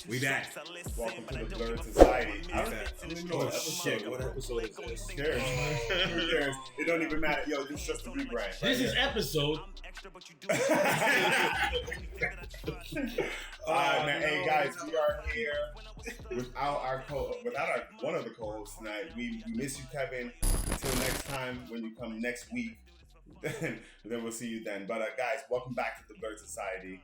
We back. Welcome to the Blerd Society. I don't even know what Shit, what episode is this? Who cares? Who cares? It don't even matter. Yo, this is just a rebrand. This is episode. Alright, man. Hey guys, we are here without one of the co-hosts tonight. We miss you, Kevin. Until next time, when you come next week, then we'll see you then. But guys, welcome back to the Blerd Society.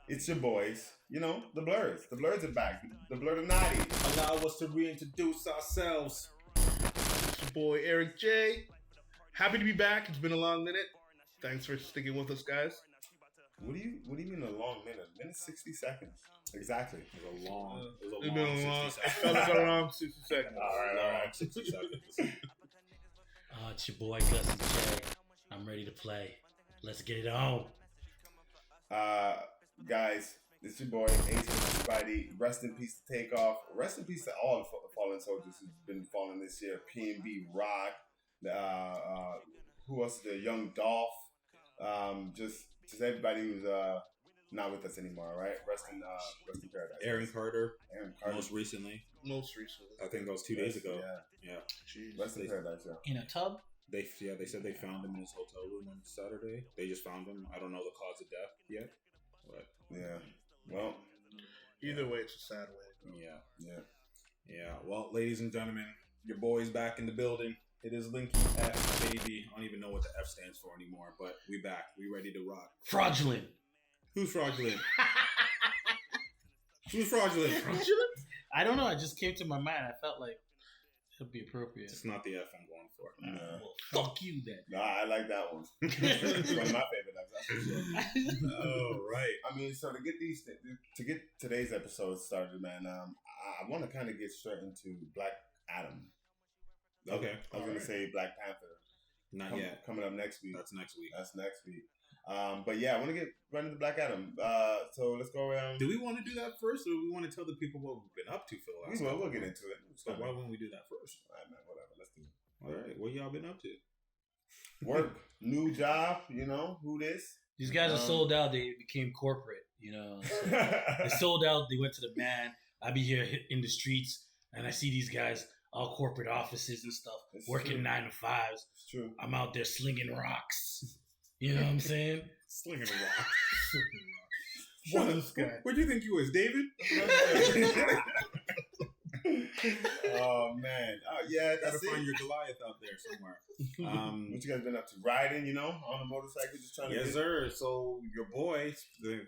It's your boys, you know, the Blerds. The Blerds are back. The Blerdinati. Allow us to reintroduce ourselves. It's your boy Eric J. Happy to be back. It's been a long minute. Thanks for sticking with us, guys. What do you mean a long minute? A minute 60 seconds. Exactly. It was a long 60 seconds. It felt like a long 60 seconds. All right. 60 seconds. It's your boy Gus and Jay. I'm ready to play. Let's get it on. Guys, it's your boy Ace with Spidey. Rest in peace to Takeoff. Rest in peace to all the fallen soldiers who've been fallen this year. PNB Rock. Who else? The Young Dolph. Just everybody who's not with us anymore. Right? Rest in paradise. Aaron Carter. Most Most recently. I think that was 2 days ago. Yeah. Jeez. Rest in paradise. Yeah. In a tub? They said they found him in his hotel room on Saturday. They just found him. I don't know the cause of death yet. But Yeah. Well. Either way, it's a sad way. Yeah. Well, ladies and gentlemen, your boy's back in the building. It is Linky F, baby. I don't even know what the F stands for anymore, but we back. We ready to rock. Fraudulent. Who's fraudulent? Who's fraudulent? Fraudulent? I don't know. It just came to my mind. I felt like it would be appropriate. It's not the F I'm going for. No. Well, fuck you then. Nah, I like that one. It's one of my favorite episodes. Oh, right. I mean, so to get today's episode started, man, I want to kind of get straight into Black Adam. Okay. I was gonna say Black Panther. Not yet. Coming up next week. That's next week. But yeah, I want to get right into Black Adam. So let's go around. Do we want to do that first, or do we want to tell the people what we've been up to for the last? We'll get into it. So why wouldn't we do that first? All right, man. Whatever. Let's do it. All right. What y'all been up to? Work, new job. You know who this? These guys are sold out. They became corporate, you know. So they sold out. They went to the man. I be here in the streets, and I see these guys, all corporate offices and stuff, It's working true. 9 to 5s. It's true. I'm out there slinging rocks. You know what I'm saying? Slinging a rock. What is this guy? What do you think you was, David? Oh man. Oh yeah. Gotta That's find it. your Goliath out there somewhere. What you guys been up to? Riding, you know, on a motorcycle, just trying to. Yes, get... sir. So your boy,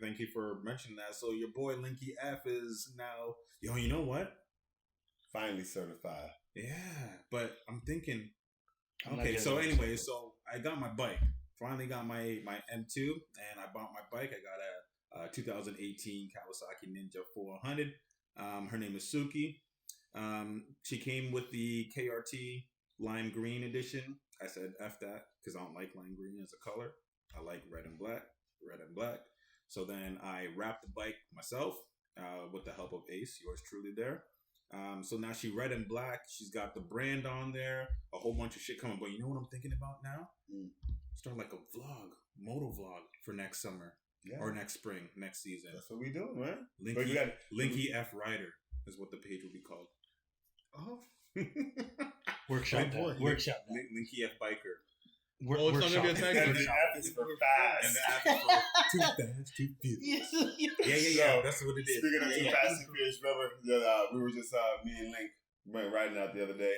thank you for mentioning that. So your boy Linky F is now, you know what? Finally certified. Yeah, but I'm thinking. I'm not Okay, getting so it. anyway, so I got my bike. Finally got my M2, and I bought my bike. I got a 2018 Kawasaki Ninja 400. Her name is Suki. She came with the KRT lime green edition. I said F that because I don't like lime green as a color. I like red and black. So then I wrapped the bike myself with the help of Ace, yours truly there. So now she red and black. She's got the brand on there, a whole bunch of shit coming. But you know what I'm thinking about now? Start like a moto vlog for next summer or next spring, next season. That's what we doing, man. But you Linky F Rider is what the page will be called. Oh. Workshop. Big boy. That. Workshop. That. Linky F Biker. Oh, it's not gonna be a And tag. the F is for fast. And the F is for too fast, too furious. Yeah. That's what it is. Speaking of too fast and furious, remember we were just me and Link went riding out the other day.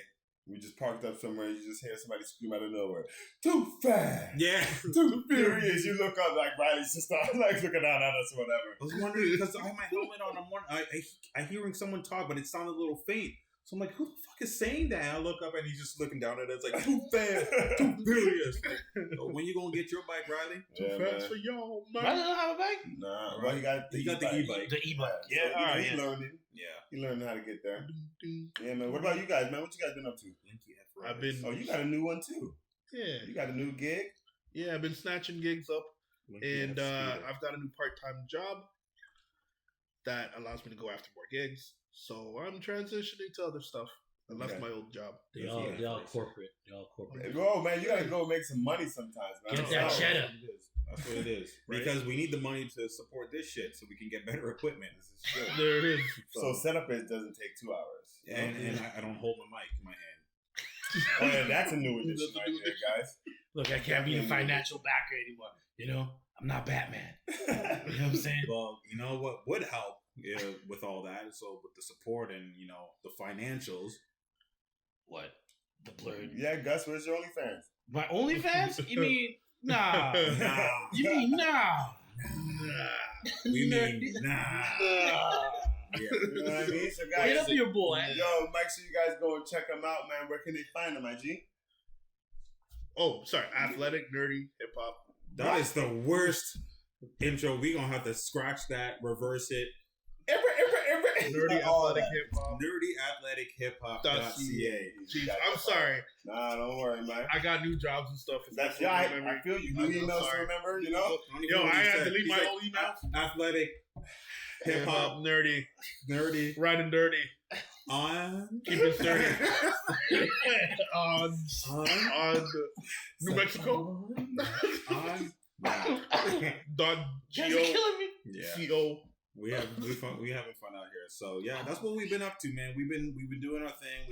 We just parked up somewhere. You just hear somebody scream out of nowhere, "Too fast, Yeah. too furious!" You look up like Riley's just like looking down at us or whatever. I was wondering because I have my helmet on. I hearing someone talk, but it sounded a little faint. So I'm like, who the fuck is saying that? And I look up and he's just looking down at us like, too fast, too furious. So when you gonna get your bike, Riley? Too fast for y'all, Riley man. don't have a bike? Nah, well, he got the e-bike. The e-bike. Yeah, Yeah, all right. he learning. Yeah. He learning how to get there. Yeah, man. What about you guys, man? What you guys been up to? Linky F I've Riders. been- Oh, you got a new one too. Yeah. You got a new gig. Yeah, I've been snatching gigs up, Linky and F Scooter. I've got a new part-time job that allows me to go after more gigs. So I'm transitioning to other stuff. I left Okay. my old job. They all corporate. They all corporate. Bro, man, you gotta go make some money sometimes, man. Get that cheddar. That's what it is. Right. Because we need the money to support this shit so we can get better equipment. This is true. There it is. So setup it doesn't take 2 hours. And I don't hold my mic in my hand. Oh, yeah, that's a new addition right there, guys. Look, I can't be the financial backer anymore. You know, I'm not Batman. You know what I'm saying? Well, you know what would help with all that? So with the support and, you know, the financials. What? The Blerd. Yeah, Gus, where's your OnlyFans? My OnlyFans? You mean nah? You mean nah? We mean nah. Yeah. You know what I mean? So guys, Hit up your boy. yo, make sure you guys go and check them out, man. Where can they find them, IG? Oh, sorry. Athletic, nerdy, hip hop. That is the worst intro. We gonna have to scratch that, reverse it. Nerdy, athletic, hip hop. Nerdyathletic.hip-hop.ca. Jeez, I'm sorry. Nah, don't worry, man. I got new jobs and stuff. That's yeah. I feel you. New emails to remember. You know. Yo, I had to delete my old emails. Athletic, hip hop, nerdy, riding dirty. On Keep it dirty. on New Mexico. on. Don Guys are killing me. Yeah. CO. We having fun out here. So yeah, that's what we've been up to, man. We've been doing our thing.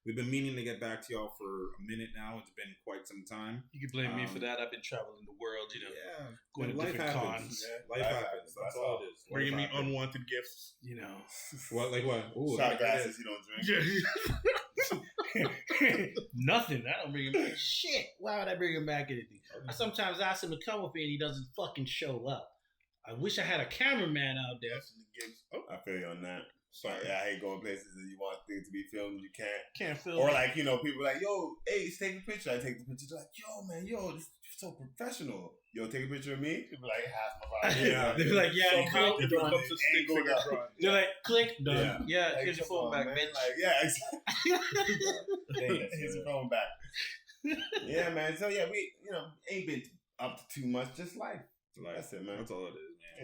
We've been meaning to get back to y'all for a minute now. It's been quite some time. You can blame me for that. I've been traveling the world, you know. Yeah, Going to life different happens. cons. Yeah, life happens. That's all it is. Bringing me Life happens. unwanted gifts. You know. What? Like what? Ooh, Shot glasses you don't drink. Nothing. I don't bring him back. Shit. Why would I bring him back anything? I sometimes ask him to come with me and he doesn't fucking show up. I wish I had a cameraman out there. I feel you on that. Sorry, yeah, I hate going places that you want things to be filmed, you can't. Film. Or like, you know, people are like, yo, hey, take a picture. I take the picture. They're like, yo, man, this is so professional. Yo, take a picture of me. People like half my vibe. Yeah. They're like, yeah, If it comes to stick figure, they're like, click, done. Yeah, Like, here's your come phone on, back, man. bitch. Like, yeah, exactly. Here's your phone back. Yeah, man. So yeah, we ain't been up to too much. Just life. That's it, man. That's all it is,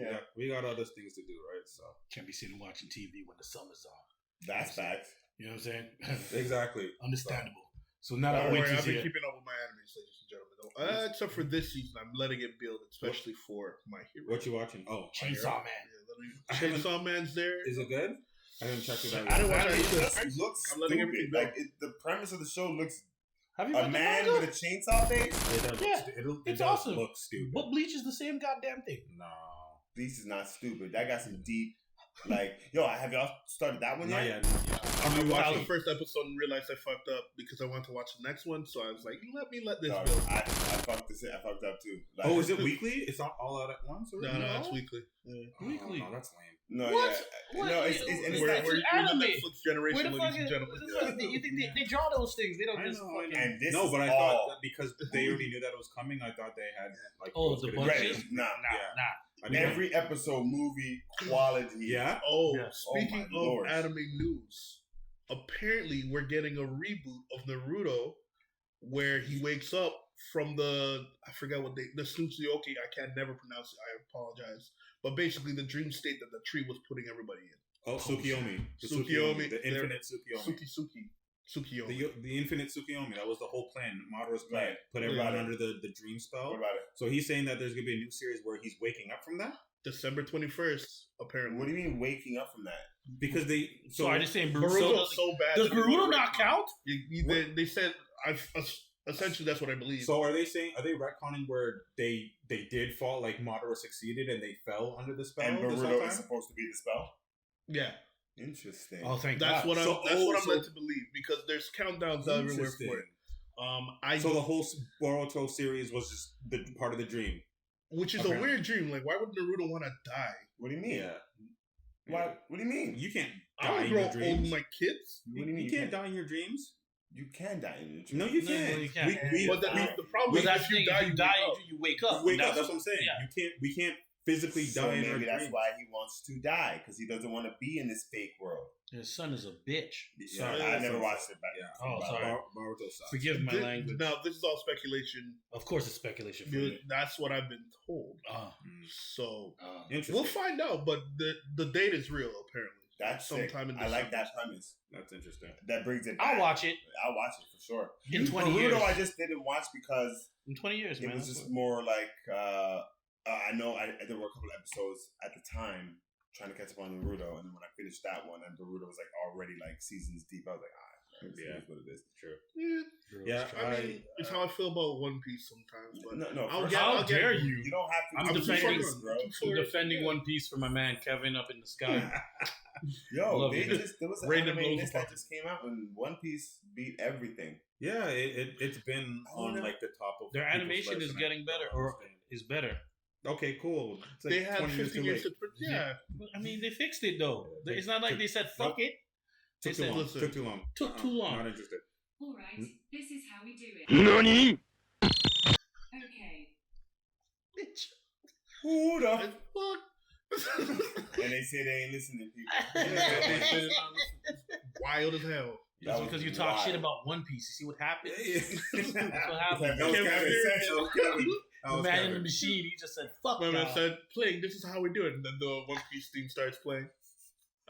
man. Yeah. We got other things to do, right? So Can't be sitting watching TV when the summer's on. That's facts. You know what I'm saying? exactly. Understandable. So now that Don't worry, winter's I've been here. keeping up with my animes, ladies and gentlemen. Except for this season, I'm letting it build, especially for my hero. What you watching? Oh, Chainsaw Man. Yeah, Chainsaw Man's there. Is it good? I haven't checked it out. I didn't watch It it. just looks I'm letting stupid. everything go. Like the premise of the show looks Have you a read the man manga? with a chainsaw face. It does. Yeah, It it's does awesome. look stupid. But Bleach is the same goddamn thing. No. This is not stupid. That got some deep. Like, yo, have y'all started that one Not yet? yet. I watched watching. the first episode and realized I fucked up because I wanted to watch the next one. So I was like, let this No, build. I fucked this. I fucked up too. Like, Oh, is it weekly? It's not all out at once? Or No, it's weekly. Yeah. Weekly. Oh, no, that's lame. No, What? yeah. What? No, it's and it's We're not. We're the anime. Netflix generation, Where the fuck ladies and is? gentlemen. You think they draw those things? They don't I just know, fucking. I know. And this No, is but I all thought that because they already knew that it was coming, I thought they had like. Oh, it was the gonna be- bunches? Ready? Nah. Yeah. Nah. I mean, Every episode, movie quality. Yeah. Oh, Yeah. speaking Oh my of Lord. anime news, apparently we're getting a reboot of Naruto where he wakes up from I forgot what the Tsuchiyoki, I can never pronounce it, I apologize. But basically the dream state that the tree was putting everybody in. Oh, Tsukiyomi. Tsukiyomi. The infinite Tsukiyomi. Tsukiyomi. The infinite Tsukiyomi. That was the whole plan. Madora's plan. Right. Put everyone Right. under the dream spell. What about it? So he's saying that there's going to be a new series where he's waking up from that? December 21st, apparently. What do you mean waking up from that? Because they... So I just saying Boruto's Boruto. so bad. Does that they Boruto wanna not retcon. count? They said, essentially that's what I believe. So are they retconning where they did fall, like Madara succeeded and they fell under the spell? And this whole Boruto time? is supposed to be the spell? yeah. Interesting. Oh, thank That's God. what So- I'm led to believe because there's countdowns everywhere Interesting. for it. So the whole Boruto series was just the part of the dream. Which is Apparently. a weird dream. Like, why would Naruto want to die? What do you mean? Why? What do you mean? You can't I die don't in grow your old dreams. with my kids. What do you mean? You can't die in your dreams. You can die in your dreams. No, you No, can't. you can't. But the problem But is that's if the thing. you die, If you die, you wake up. You wake up. And That's what I'm saying. yeah. We can't physically So die in our maybe that's dreams. why he wants to die because he doesn't want to be in this fake world. Your son is a bitch. Sorry, I never watched it back. Yeah. Oh, sorry. Boruto sucks. Forgive my language. Now, this is all speculation. Of course, it's speculation for me. That's what I've been told. Ah, So Interesting. we'll find out. But the date is real, apparently. That's sick. sometime in I like December. that premise. That's interesting. That brings it back. I'll watch it I'll watch it for sure. in 20 years. Naruto, I just didn't watch because In 20 years, it man. was just more like I know there were a couple episodes at the time trying to catch up on Naruto, and then when I finished that one, and Naruto was like already like seasons deep, I was like, Yeah. that's what it is. True. Yeah, Yeah, I mean, it's how I feel about One Piece sometimes. But No, I'll for get- sure. How I'll get- dare you? You don't have to. I'm do defending- this, bro. I'm defending One Piece for my man Kevin up in the sky. Yo, Love there it. was an Random anime blows list apart. that just came out, and One Piece beat everything. Yeah, it's been Oh, on no. like the top of Their people's animation lists, is and I getting better, don't or understand. is better. Okay, cool. It's like they had 20 50 too years late. to. Yeah. I mean, they fixed it though. Yeah, It's not like they said fuck it. They Took too said long. listen. Took too long. Took too long. Not interested. All right, Hmm? this is how we do it. NANI?! Okay. Who the It's fuck. And they say they ain't listening, people. Wild as hell. That It's was because you talk wild. shit about One Piece. You see what happens? That's what That happened. was Kevin Kevin. Spears. That was Kevin. That The was man in Kevin. the machine, he just said, fuck My man y'all. said, playing, this is how we do it. And then the One Piece theme starts playing.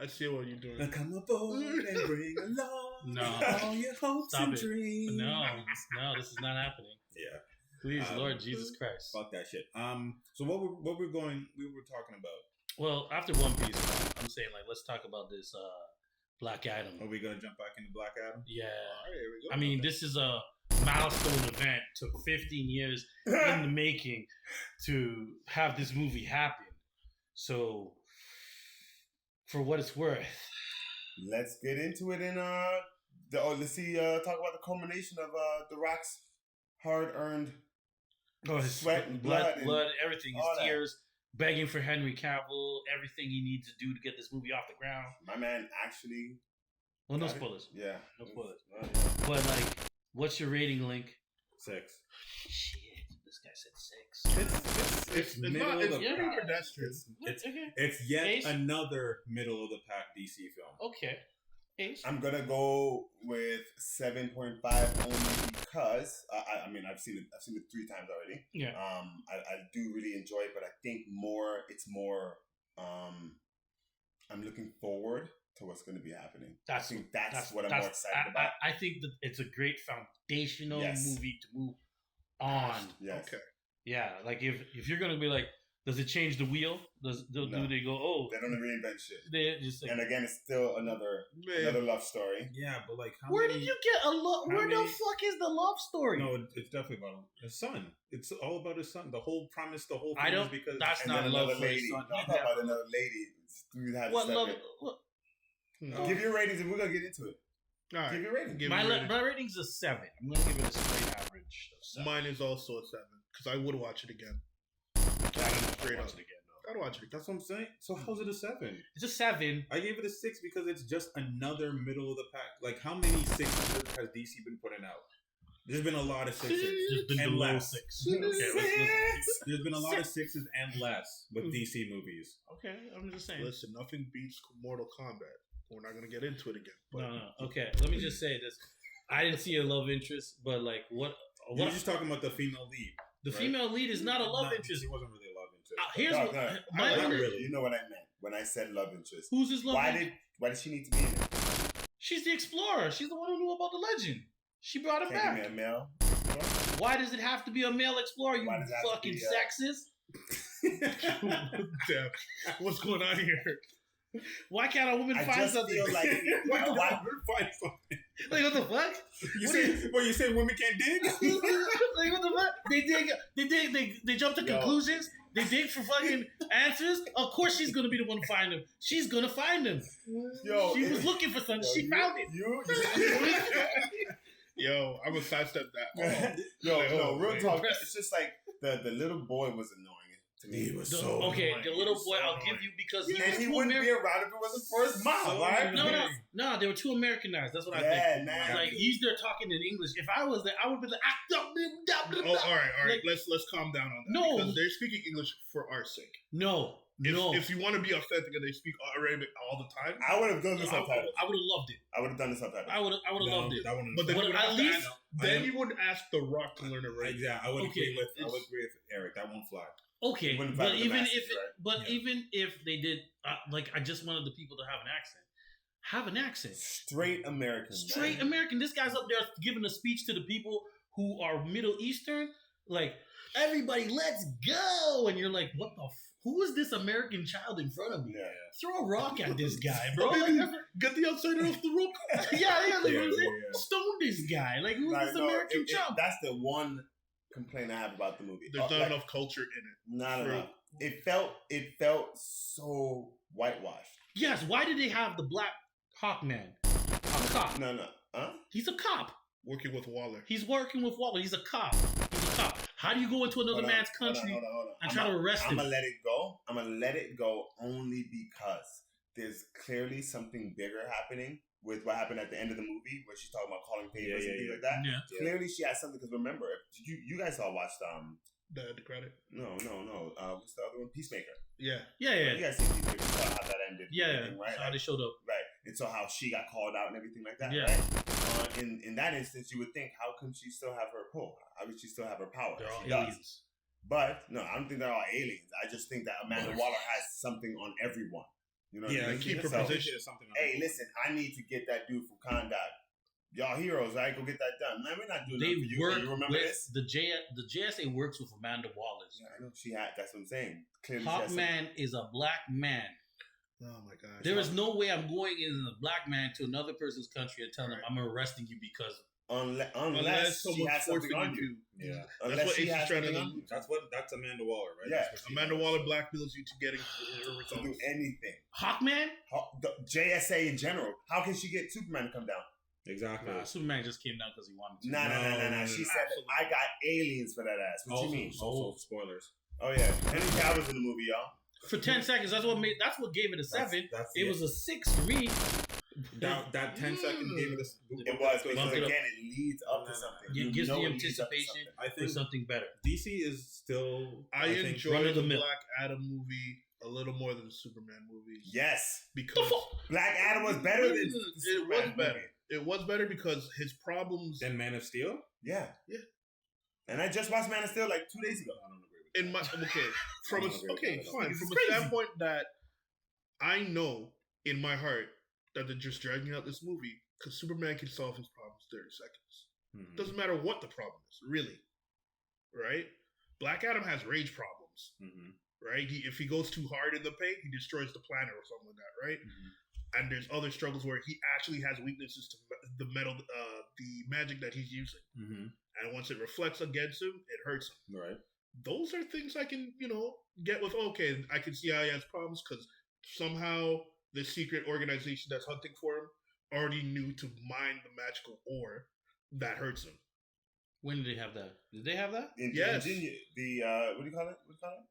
I see what you're doing. Now come aboard and bring along No. all your hopes Stop and it. dreams. No, this is not happening. Yeah. Please, Um, Lord Jesus Christ. Fuck that shit. So what we were talking about? Well, after One Piece, I'm saying, like, let's talk about this Black Adam. Are we gonna jump back into Black Adam? Yeah. All right, here we go. I mean, this is a milestone event. Took 15 years in the making to have this movie happen. So, for what it's worth, Let's get into it and let's see talk about the culmination of The Rock's hard-earned his Sweat and blood and everything, his all that. tears, begging for Henry Cavill, everything he needs to do to get this movie off the ground. my man actually. Well, no got it. spoilers. Yeah. No spoilers. Oh, yeah. But like, what's your rating, Link? 6. Shit, this guy said 6. it's middle not, of it's the pretty pack. pedestrian. It's Okay. it's yet Ace? another middle of the pack DC film. Okay. Ace. I'm gonna go with 7.5 only because I mean I've seen it 3 times already. Yeah. I do really enjoy it, but I think it's more I'm looking forward to what's going to be happening. I think that's what I'm more excited about. I think that it's a great foundational Yes. movie to move on. Yes. Okay. Yeah, like if you're gonna be like, does it change the wheel? Do they go, oh, They don't reinvent shit. they just like, And again, it's still another love story. Yeah, but like how where many, did you get a love? how Where the many- fuck is the love story? No, it's definitely about his son. It's all about his son. The whole premise, the whole thing I don't- is because that's And not then love another for his lady. son. No, I'm talking about another lady. We had to What step love? in. What, Give your ratings and we're going to get into it. All right. Give your ratings. Give my it a rating. my rating's a 7. I'm gonna give it a straight average of 7. Mine is also a 7 because I would watch it again. Straight up. watch it again. Though. I'd watch it again. that's what I'm saying. So how's it a 7? It's a 7. I gave it a 6 because it's just another middle of the pack. Like how many 6s has DC been putting out? There's been a lot of 6s. Just been and below less. 6. Okay, let's There's been a lot of 6s and less with DC movies. okay, I'm just saying. Listen, nothing beats Mortal Kombat. We're not gonna get into it again. But No. Okay, let me just say this. I didn't see a love interest, but like what? You're just talking about the female lead. The right? female lead is not a love interest. She wasn't really a love interest. Here's No, what, no, my not other- really. You know what I meant when I said love interest. who's his love Why interest? did she need to be in it? She's the explorer. She's the one who knew about the legend. She brought him Can't give back. me a male. Why does it have to be a male explorer? You Why does it have to fucking be, sexist. damn, what's going on here? Why can't a woman I find just something? feel like Why can't why- women find something? Like what the fuck? You say women can't dig? Like what the fuck? They jump to Yo. conclusions. They dig for fucking answers. Of course she's gonna be the one to find them. She's gonna find them. Yo, She was looking for something. She you- found it. Yo, I'm gonna sidestep that. Yo, Like, no, oh, real man. talk. It's just like the little boy was annoying to me. He was The- so okay, annoying. the little He was boy, so I'll give annoying. you because he And was he too wouldn't be American. around if it wasn't for his mom, So right? No, they were too Americanized. That's what I Yeah, think. man. Like he's there talking in English. If I was there, I would be like, Oh, all right. Like- Let's calm down on that. No. because they're speaking English for our sake. no. If you want to be authentic and they speak Arabic all the time, I would have done the I subtitles. would have loved it. I would have done the subtitles. I would have loved it. That one but then But you would at have to least- ask, then you would ask The Rock to learn Arabic. yeah, I would Okay, agree with it's- Eric. That won't fly. Okay, Wouldn't but fight with the even masses, if, right? but Yeah. even if they did, like, I just wanted the people to have an accent. Have an accent. Straight American. Straight man. American. This guy's up there giving a speech to the people who are Middle Eastern. Like, everybody, let's go. And you're like, what the who is this American child in front of me? Yeah. Throw a rock at this guy, bro. Baby, Like, get the outsider off the rope. yeah, like, Yeah, what is it? yeah. Stone this guy. Like, who's Like, this no, American child? that's the one complaint I have about the movie. There's not Like, enough culture in it. Not for- enough. It felt so whitewashed. Yes, why did they have the black Hawkman? A cop. No. Huh? He's a cop. Working with Waller. He's working with Waller. He's a cop. He's a cop. How do you go into another Hold on, man's hold on, country hold on. and try to arrest I'm him? gonna let it go. I'm gonna let it go only because there's clearly something bigger happening with what happened at the end of the movie where she's talking about calling papers and things like that. Yeah. Clearly, she has something because remember, you guys all watched The credit. no. What's the other one? Peacemaker. Yeah. Yeah. You guys see Peacemaker? You saw how that ended. and Yeah. everything, right? That's how they showed up. Right. And so how she got called out and everything like that, Yeah. right? In that instance, you would think, how can she still have her pull? How could she still have her power? They're all She does. aliens. But no, I don't think they're all aliens. I just think that Amanda Waller has something on everyone. You know what I Yeah, mean? they keep her So, position. Something hey, listen, I need to get that dude from Conduct. Y'all heroes, right? Go get that done. Man, we're not doing They that for you. work You remember with this? the JSA works with Amanda Wallace. Yeah, I know she had. That's what I'm saying. Clearly, she has something. Hawkman is a black man. Oh my gosh. There is no way I'm going in a black man to another person's country and telling them I'm arresting you because Unless she someone's has something forcing on you you. to. Yeah. Unless what she Ace is has trying to something do. on you. That's Amanda Waller, right? Yeah. That's what she Amanda does. Waller blackmails you to getting To do results. anything. Hawkman. The JSA in general. How can she get Superman to come down? Exactly. Superman just came down because he wanted to. Nah. No. She said, I got aliens for that ass. What you mean? Also, spoilers. Oh, yeah. Henry Cavill's in the movie, y'all. For 10 seconds, that's what gave it a 7. That's It was a 6 for me. that 10 seconds gave it a. It was because, Bump it up. again, it leads up to something. It You gives know the it leads up to anticipation something. I for think something better. DC is still. I think, enjoyed run of the the mill. Black Adam movie a little more than the Superman movies. Yes. Because Black Adam was better than the it was Superman better. movie. It was better because his problems Then Man of Steel. Yeah. Yeah. And I just watched Man of Steel like 2 days ago. I don't agree with in my from I don't agree with that at all. fine It's from crazy. a standpoint that I know in my heart that they're just dragging out this movie because Superman can solve his problems in 30 seconds. Mhm. Doesn't matter what the problem is, really. Right? Black Adam has rage problems, Mhm. right? If he goes too hard in the paint, he destroys the planet or something like that, right? Mhm. And there's other struggles where he actually has weaknesses to the metal, the magic that he's using. Mhm. And once it reflects against him, it hurts him. Right. Those are things I can, get with. Okay, I can see how he has problems because somehow the secret organization that's hunting for him already knew to mine the magical ore that hurts him. When did they have that? Did they have that? Yes. What do you call it?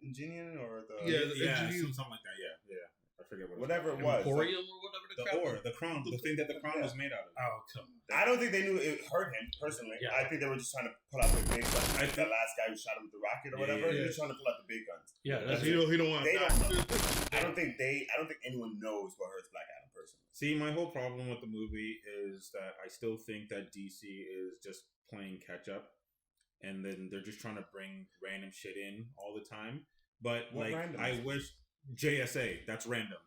Ingenian or the Yeah, the engineer- something like that. Yeah. I forget what. whatever it was. Emporium or whatever the crap. The ore, the crown, the thing that the crown was made out of. Oh, come on. I don't think they knew it hurt him personally. Yeah. I think they were just trying to pull out their big guns. I Like the last guy who shot him with the rocket or Yeah, whatever. yeah, He was trying to pull out the big guns. Yeah, that's He it. don't want They that. I don't think anyone knows what hurts Black Adam personally. See, my whole problem with the movie is that I still think that DC is just playing catch up, and then they're just trying to bring random shit in all the time. But What like, random I is it? wish JSA. That's random.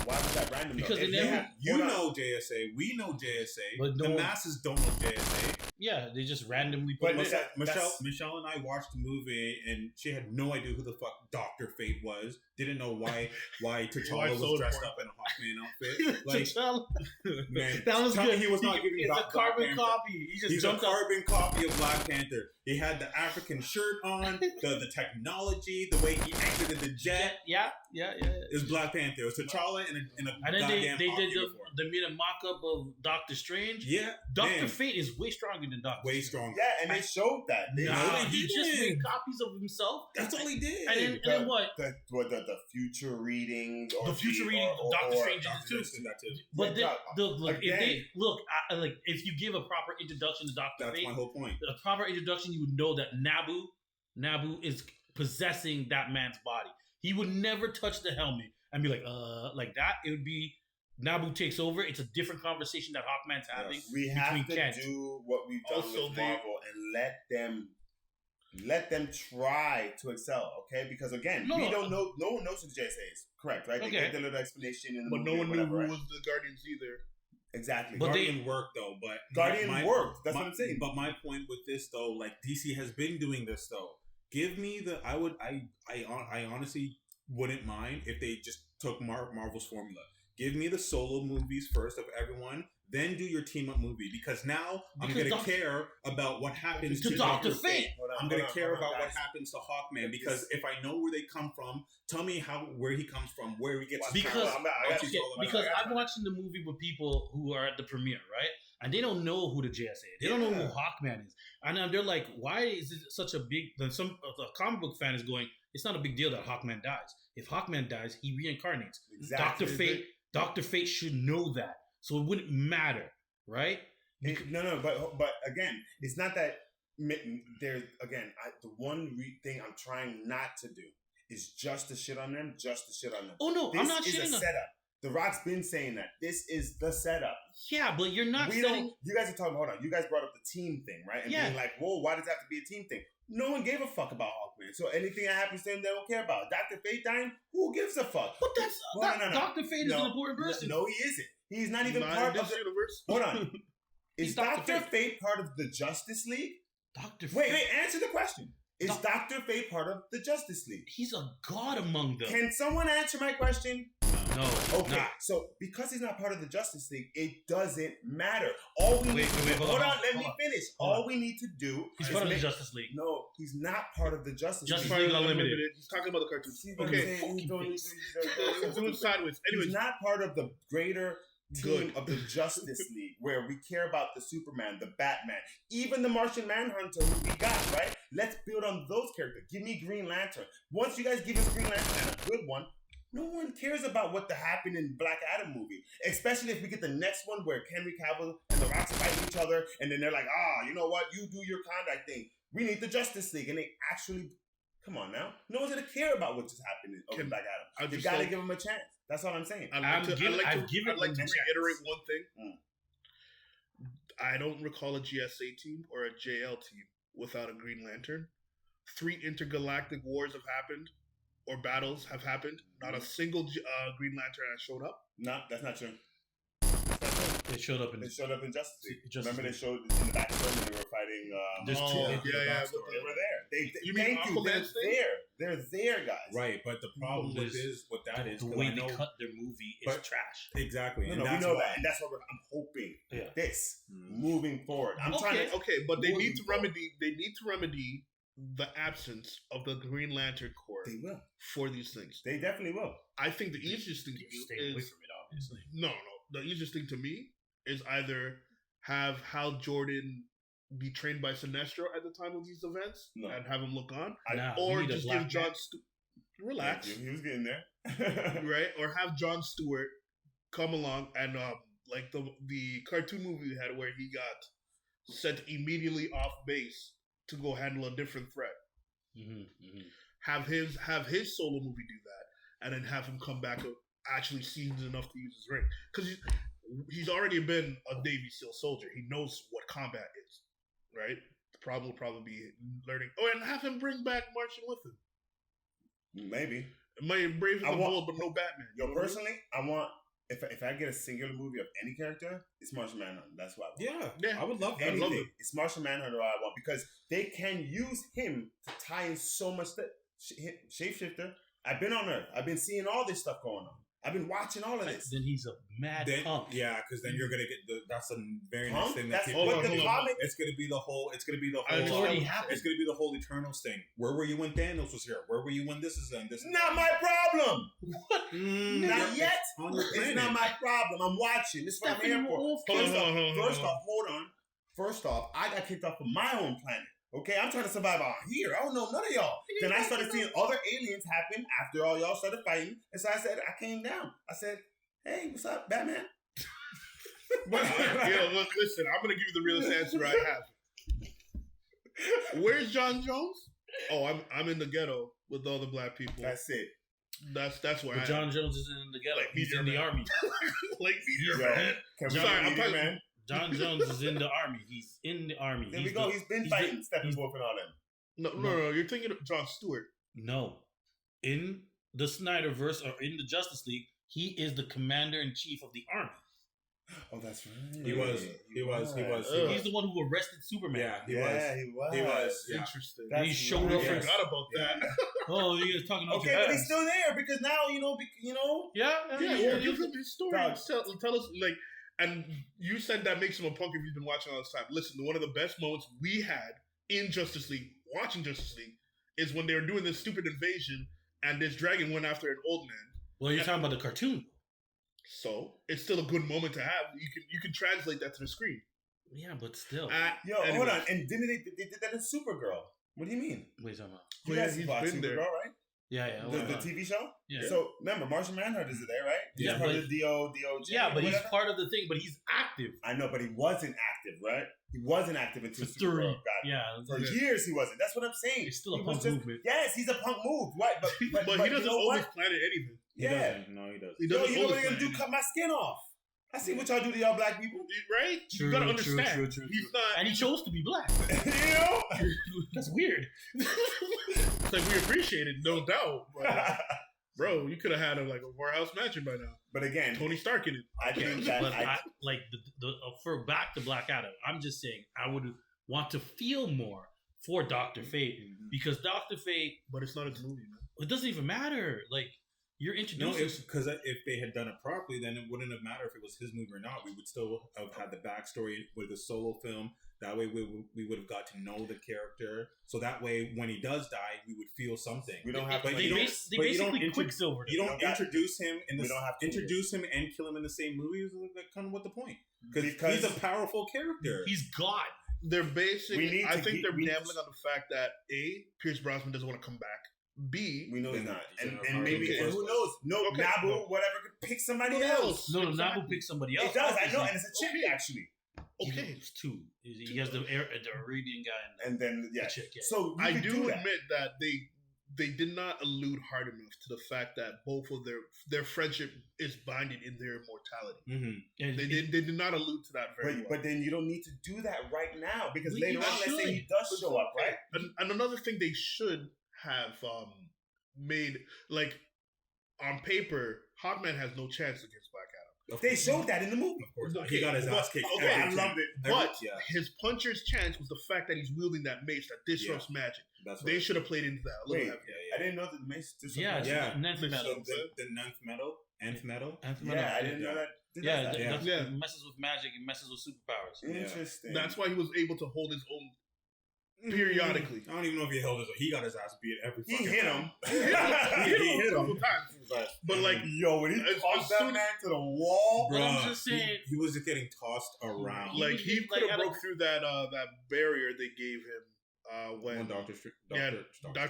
Why was that random? Because though? they If never- You hold on. know JSA. We know JSA. But no the one- masses don't know JSA. Yeah, they just randomly But put it in. that- that's- Michelle and I watched the movie, and she had no idea who the fuck Dr. Fate was. Didn't know why T'Challa Why was so dressed important? up in a Hawkman outfit. Like, T'Challa. man, That was tell me good. he was not giving It's Black a carbon Panther. copy. He just He's a jumped up. carbon copy of Black Panther. He had the African shirt on, the technology, the way he exited the jet. Yeah. Is Black Panther. It was T'Challa in a And then goddamn they Hawk did uniform. they made a mock-up of Doctor Strange. Yeah, Doctor man, Fate is way stronger than Doctor way Strange. stronger. Yeah, and they showed that. They Nah, No, he they just didn't. made copies of himself. That's all he did. And then what? the future readings or The future reading of or- Doctor or- Strange Doctor too. Strange did that too. But Yeah, look, if again. they like if you give a proper introduction to Doctor That's Fate, my whole point. a proper introduction, you would know that Nabu is possessing that man's body. He would never touch the helmet and be like that. It would be Nabu takes over. It's a different conversation that Hawkman's having. We have between to Kent. do what we've done Also, with they- Marvel and let them Let them try to excel, okay? Because again, we don't know. No one knows who the JSA is. Correct, right? They gave the little explanation in the movie. But no one knew who right? was the Guardians either. Exactly. But Guardian worked though. But Guardian worked. That's what I'm saying. But my point with this though, like DC has been doing this though. Give me the. I honestly wouldn't mind if they just took Marvel's formula. Give me the solo movies first of everyone. Then do your team up movie because now I'm going to care about what happens to Dr. Fate. I'm going to care about what happens to Hawkman because if I know where they come from, tell me where he comes from, where he gets his because I'm watching the movie with people who are at the premiere, right? And they don't know who the JSA is. They don't know who Hawkman is. And they're like, why is it such a big... Some of the comic book fan is going, it's not a big deal that Hawkman dies. If Hawkman dies, he reincarnates. Exactly. Dr. Fate should know that. So it wouldn't matter, right? But again, it's not that there's the one thing I'm trying not to do is just to shit on them. Oh no, I'm not shitting on. This is a setup. The Rock's been saying that this is the setup. Yeah, but you're not saying. You guys are talking. Hold on, you guys brought up the team thing, right? And being like, whoa, why does that have to be a team thing? No one gave a fuck about Hawkman. So anything that happens to him, they don't care about. Dr. Fate dying, who gives a fuck? But no. Dr. Fate is an important person. No, he isn't. He's not even part of the universe. Hold on. Is Dr. Fate part of the Justice League? Wait, answer the question. Is Dr. Fate part of the Justice League? He's a god among them. Can someone answer my question? No. Okay. So because he's not part of the Justice League, it doesn't matter. All we need to do. Hold on, let me finish. All we need to do. He's part of the Justice League. No, he's not part of the Justice League. Justice League Unlimited. He's talking about the cartoon. Okay. He's doing sideways. Anyways, he's not part of the greater team of the Justice League, where we care about the Superman, the Batman, even the Martian Manhunter who we got, right? Let's build on those characters. Give me Green Lantern. Once you guys give us Green Lantern and a good one, no one cares about what happened in Black Adam movie. Especially if we get the next one where Henry Cavill and the Rocks fight each other, and then they're like, you know what? You do your conduct thing. We need the Justice League. And they actually, come on now. No one's going to care about what just happened in Black Adam. You got to give them a chance. That's all I'm saying. I'd like to reiterate one thing. I don't recall a GSA team or a JL team without a Green Lantern. 3 intergalactic wars have happened, or battles have happened. Not a single Green Lantern has showed up. No, that's not true. They showed up in Justice League. Remember they showed in the back when they were fighting. They were there. They're there, guys. Right, but the problem with that is the way they cut their movie is trash. Exactly. No, we know that, and that's what I'm hoping. This moving forward. But they need to remedy. They need to remedy the absence of the Green Lantern Corps. They will for these things. They definitely will. I think the easiest thing to do stay away from it. Obviously, no. The easiest thing to me is either have Hal Jordan be trained by Sinestro at the time of these events and have him look on, or just give John Stewart relax. He was getting there, right? Or have John Stewart come along and like the cartoon movie we had where he got sent immediately off base to go handle a different threat. Have his solo movie do that, and then have him come back actually seasoned enough to use his ring, because he's already been a Navy SEAL soldier. He knows what combat is, right? The problem will probably be learning. And have him bring back Martian with him. Maybe. It might brave the bold, but no Batman. Personally, I want if I get a singular movie of any character, it's Martian Manhunter. That's what I want. Yeah, I would love anything. I love it. It's Martian Manhunter I want, because they can use him to tie in so much stuff. Shapeshifter. I've been on Earth. I've been seeing all this stuff going on. I've been watching all of this. Then he's a mad punk. Yeah, because then you're gonna get that's a very nice thing. That's what the comic. It's gonna be the whole. It's gonna be the whole. It's already happened. It's gonna be the whole Eternals thing. Where were you when Thanos was here? Where were you when this is done? This not my problem. What? Not yet. It's not my problem. I'm watching. This is what I'm here for. First off, I got kicked off of my own planet. Okay, I'm trying to survive out here. I don't know none of y'all. Then I started seeing other aliens happen after all y'all started fighting. And so I came down. I said, hey, what's up, Batman? Listen, I'm going to give you the realest answer I have. Where's John Jones? Oh, I'm in the ghetto with all the black people. That's it. That's where John Jones isn't in the ghetto. He's in the army. Like meteor, man. Man. John Jones is in the army. He's in the army. There we go. He's been fighting Steppenwolf and all them. No. You're thinking of Jon Stewart. No. In the Snyderverse or in the Justice League, he is the commander-in-chief of the army. Oh, that's right. He was. He's the one who arrested Superman. Yeah, he was. He was. Yeah. Interesting. And he showed up. I forgot about that. Oh, you guys talking about Okay, but he's still there because now Yeah. Give him his story. Dog. Tell us, like, and you said that makes him a punk if you've been watching all this time. Listen, one of the best moments we had in Justice League, watching Justice League, is when they were doing this stupid invasion and this dragon went after an old man. Well, you're talking about the cartoon. So it's still a good moment to have. You can translate that to the screen. Yeah, but still. Hold on. And didn't they did that in Supergirl? What do you mean? Wait, talking about? You guys watch Supergirl, right? Yeah. The TV show? Yeah. So remember, Martian Manhunter is there, right? Yeah, He's part but- of the DOJ. Yeah, but he's whatever. part of the thing, but he's active. I know, but he wasn't active, right? He wasn't active until For Supergirl 30. got Yeah. For years he wasn't. That's what I'm saying. It's still a He was punk movement. Yes, he's a punk move, right? But But he doesn't you know always what? plan anything. He Yeah. doesn't. No, he doesn't. He Yo, doesn't you know what always they're gonna plan do? Cut my skin off. I see what y'all do to y'all black people. Right? True, you gotta true, understand. true. He's not. And he chose to be black. You know? That's weird. It's like we appreciate it, no doubt. But, bro, you could have had a warehouse mansion by now. But again, Tony Stark in it. I think that But for back to Black Adam, I'm just saying I would want to feel more for Dr. Fate because Dr. Fate, But it's not his movie, man. it doesn't even matter. Like you're No, introducing. because if they had done it properly, then it wouldn't have mattered if it was his movie or not. We would still have had the backstory with a solo film. That way, we would have got to know the character. So that way, when he does die, we would feel something. we don't have But to. They you don't- basically but you don't Quicksilver. You don't introduce him in we the don't have to introduce him and kill him in the same movie. Is like kind of what the point? Because He's a powerful character. He's God. They're basically. I think they're we- gambling on the fact that A, Pierce Brosnan doesn't want to come back. B, we know he's not, He's and in a maybe okay. and who knows? No, Okay. Nabu, whatever, could pick somebody Who else. else? No, Exactly. Nabu picked somebody else. It does, I know, obviously. and it's a chick Okay. actually. okay. It's two. He has the Arabian guy And then the chick. Yeah. so you I could do that. admit that they did not allude hard enough to the fact that both of their friendship is binding in their immortality. And They did not allude to that very well. But then you don't need to do that right now because We- later you on, let's say he should. does show up, right? And another thing they should have made, like, on paper, Hawkman has no chance against Black Adam. They showed that in the movie. Of course, Okay, he got his but- ass kicked. okay, every I time. loved it. But Yeah. his puncher's chance was the fact that he's wielding that mace that disrupts magic. That's They right. should have played into that a little Wait, heavier. I didn't know that the mace. Yeah, Yeah. Nth metal. The ninth metal, nth metal. Yeah, I didn't know that. Yeah, That's that Yeah. messes with magic. It messes with superpowers. interesting. That's why he was able to hold his own periodically. I don't even know if he held his. He got his ass beat every. He fucking hit time. him. He hit him a couple times. But like, Yo, when he As- tossed as that soon- man to the wall, But I'm Bruh, just saying- he was just getting tossed around. like he Like, could have I don't- broke through that that barrier they gave him when Doctor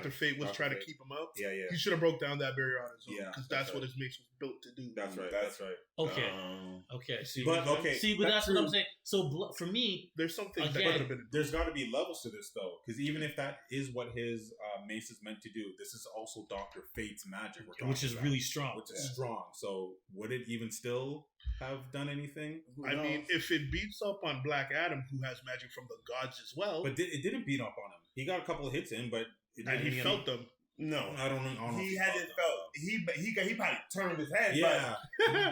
Fate was Dr. trying to Fate. keep him out. Yeah, yeah. He should have broke down that barrier on his own Yeah, because that's that's what right. his mace was built to do. That's right. That's- That's right. Okay. Um, Okay. See, But okay, see, but that's what I'm saying. So for me, There's something that Again, could have been. There's got to be levels to this though, because even if that is what his mace is meant to do, this is also Doctor Fate's magic, we're which is talking really about, strong. which is strong. So would it even still have done anything? who I mean, knows? if it beats up on Black Adam, who has magic from the gods as well, But it didn't beat up on him. He got a couple of hits in, but it and didn't he felt them. no, I don't know. he hasn't felt. He probably turned his head. Yeah,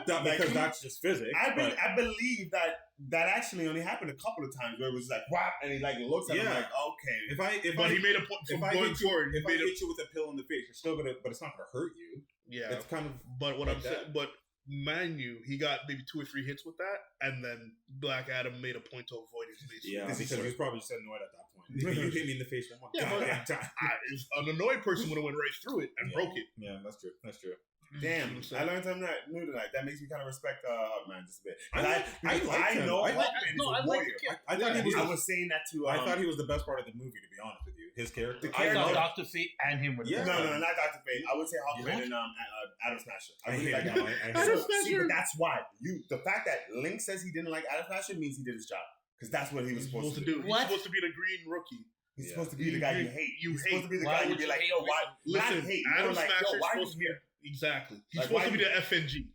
but because he- that's just physics. but- I believe that actually only happened a couple of times where it was like whap, and he like looks at him Yeah. like okay. But he made a point from if I going hit you, forward. He if I made a, hit you with a pill in the face, you're still gonna, but it's not gonna hurt you. yeah. It's kind of But what like I'm that. saying, but Manu, he got maybe 2 or 3 hits with that, and then Black Adam made a point to avoid his mace. yeah, This is because true. he was probably just annoyed at that point. You hit me in the face one more Yeah, but- goddamn time. If an annoyed person would have went right through it and Yeah. broke it. Yeah, that's true. That's true. Damn, You know what I'm I learned something new tonight. That makes me kind of respect Hawkman just a bit. I Because like him. know I like- Hawkman is no, a I like warrior. I thought he was. I was saying that to. I thought he was the best part of the movie. To be honest with you, his character. The I character- thought Doctor Fate and him were the Yeah. best. No, not Dr. Fate. I would say Hawkman You and Adam Smasher. I I really hate like him. that. I hate Adam him. See, but that's why the fact that Link says he didn't like Adam Smasher means he did his job because that's what he was supposed to do. What? He's supposed to be the green rookie. He's Yeah. supposed to be the guy you hate. You He's hate. supposed to be the Why guy you'd would be you like, hate yo, why? Listen, not hate. Adam More like, Smasher's yo, why supposed you to be here? exactly. He's Like, supposed why to be you- the FNG,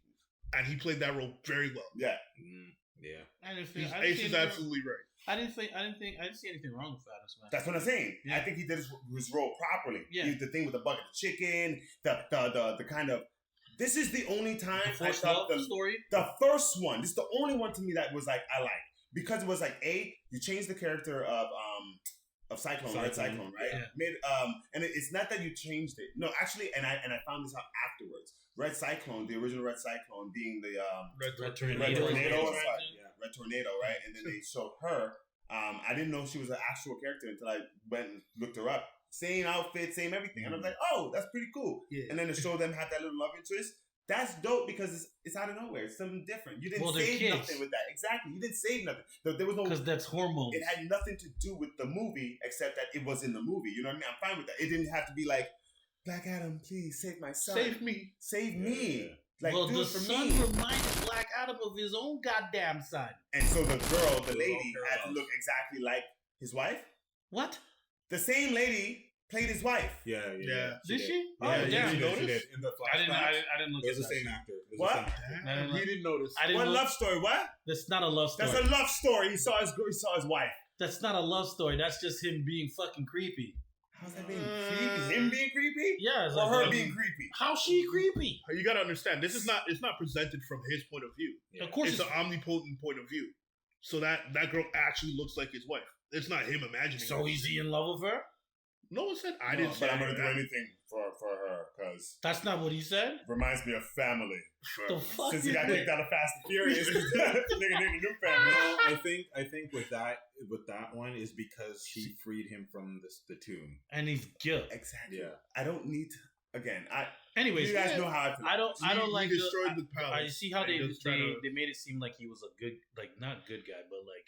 and he played that role very well. Yeah. Yeah. I didn't think. Ace is absolutely right. I didn't see anything wrong with Fattest Man. That's what I'm saying. Yeah. I think he did his role properly. Yeah. The thing with the bucket of chicken, the kind of. This is the only time The I first thought love story. the first one. This is the only one to me that was like I like because it was like you changed the character of Cyclone, Red Cyclone, right? Yeah. And it's not that you changed it. No, actually, and I found this out afterwards. Red Cyclone, the original Red Cyclone, being the Red Tornado, Red Tornado, right? And then they showed her. I didn't know she was an actual character until I went and looked her up. Same outfit, same everything, and I was like, "Oh, that's pretty cool." Yeah. And then to show them had that little love interest, that's dope because it's out of nowhere. It's something different. You didn't they're save kids. nothing with that. Exactly, you didn't save nothing. There was no. Because that's hormones. It had nothing to do with the movie except that it was in the movie. You know what I mean? I'm fine with that. It didn't have to be like, Black Adam, please save my son. Save me. Save me. Like, well, do the it for son me. reminded Black Adam of his own goddamn son. And so the girl, the lady, had to look exactly like his wife. What? The same lady played his wife. Yeah. Did she? Yeah, Oh, she damn. did. She did. In the I didn't flashback, look it at was the that. same actor. It was What? the same actor. I didn't He look- didn't notice. I didn't What look- love story? What? That's not a love story. That's a love story. He saw his wife. That's not a love story. That's just him being fucking creepy. How's that being creepy? Him being creepy? Yeah. It's Or like, her being creepy? How's she creepy? You gotta understand, it's not presented from his point of view. Of course It's an omnipotent point of view. So that girl actually looks like his wife. It's not him imagining. So her. is he in love with her? No one said I No, didn't say but I'm gonna that. do anything for her because That's not what he said. reminds me of family. The fuck Since he is got that? kicked out of Fast and Furious, nigga need a new family. No, I think with that one is because he freed him from the tomb. And he's guilt. Exactly. Yeah. I don't need to, again. Anyways, You guys know how I feel. I don't like he destroyed the I palace. see how And they just try to- made it seem like he was a good, like not good guy, but like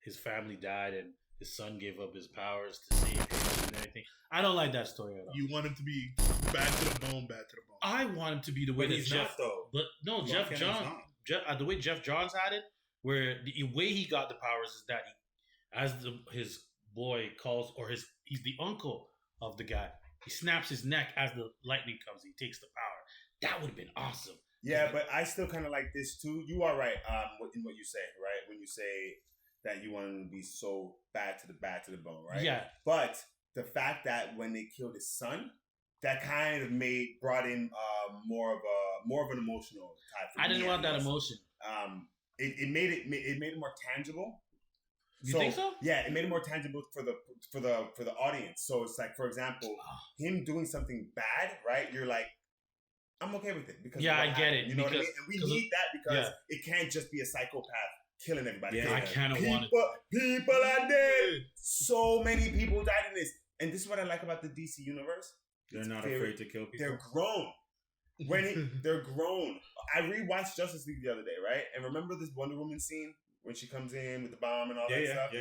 his family died and his son gave up his powers to save him and everything. I don't like that story at all. You want him to be bad to the bone, bad to the bone. I want him to be the way But that he's Jeff. not though. But no, Why Jeff can't he Johns. not? The way Jeff Johns had it, where the way he got the powers is that his boy calls, or he's the uncle of the guy. He snaps his neck as the lightning comes. He takes the power. That would have been awesome. Yeah, but I still kind of like this too. You are right in what you say, right? When you say that you want him to be so bad to the bone, right? Yeah. But the fact that when they killed his son, that kind of brought in more of an emotional type. I didn't want that emotion. It made it more tangible. You think so? Yeah, it made it more tangible for the audience. So it's like, for example, him doing something bad, right? You're like, I'm okay with it because Yeah, of what I get happened. it, You know what I because- mean? And we need that because yeah. it can't just be a psychopath killing everybody. Yeah. I kind of want it. People are dead. So many people died in this, and this is what I like about the DC universe. They're not They're- afraid to kill people. They're grown. They're grown. I rewatched Justice League the other day, right? And remember this Wonder Woman scene when she comes in with the bomb and all that stuff.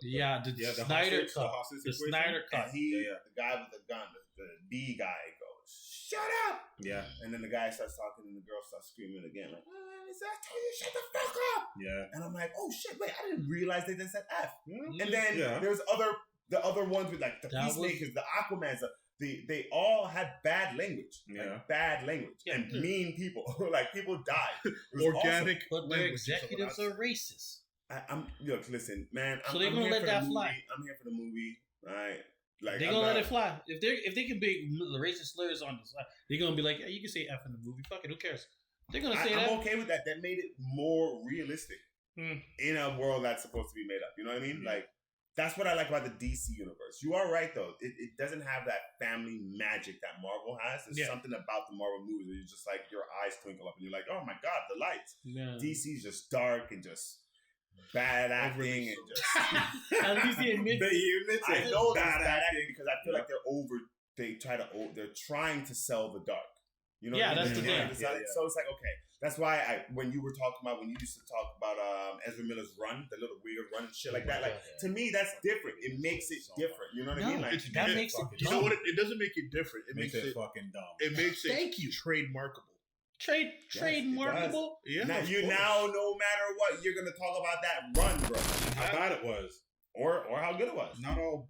Yeah, the the Snyder hostage- cut. hostage The situation. Snyder And cut. the guy with the gun, the B guy goes, "Shut up!" Yeah, And then the guy starts talking, and the girl starts screaming again, like, "I told you, shut the fuck up!" yeah. And I'm like, "Oh shit! Wait, I didn't realize they said F." Mm-hmm. And then Yeah. there's the other ones with like the That was- Peacemakers, the Aquamans. They all had bad language, Yeah. like bad language, Yeah. and mean people. Like people died. It was Organic But their language is what executives I are said. racist. I'm look, listen, man. So they're I'm gonna here let for that the movie. fly. I'm here for the movie, right? Like They're I'm gonna let not- it fly. If they can be the racist slurs on the side, they're gonna be like, yeah, you can say F in the movie. Fuck it, who cares? They're gonna say that. I'm okay with that. That made it more realistic Hmm. in a world that's supposed to be made up. You know what I mean? Mhm. Like that's what I like about the DC universe. You are right though. It doesn't have that family magic that Marvel has. There's Yeah. something about the Marvel movies where you just like your eyes twinkle up and you're like, oh my god, the lights. Yeah. DC's just dark and just bad acting and just. At least he admits it. I know that's bad acting because I feel like they're trying to sell the dark. You know, Yeah, what I mean? that's the They're trying thing. to sell it. So it's like, okay, that's why when you used to talk about Ezra Miller's run, the little weird run and shit like that, like to me that's different. It makes it different. You know what I mean? No, Like that it- makes it You know what? It doesn't make it different. It Makes makes it it. fucking dumb. It makes it Thank you. trademarkable. Trademarkable. Yeah. now of you course. now no matter what you're gonna talk about that run, bro. How bad it was. or how good it was. Not all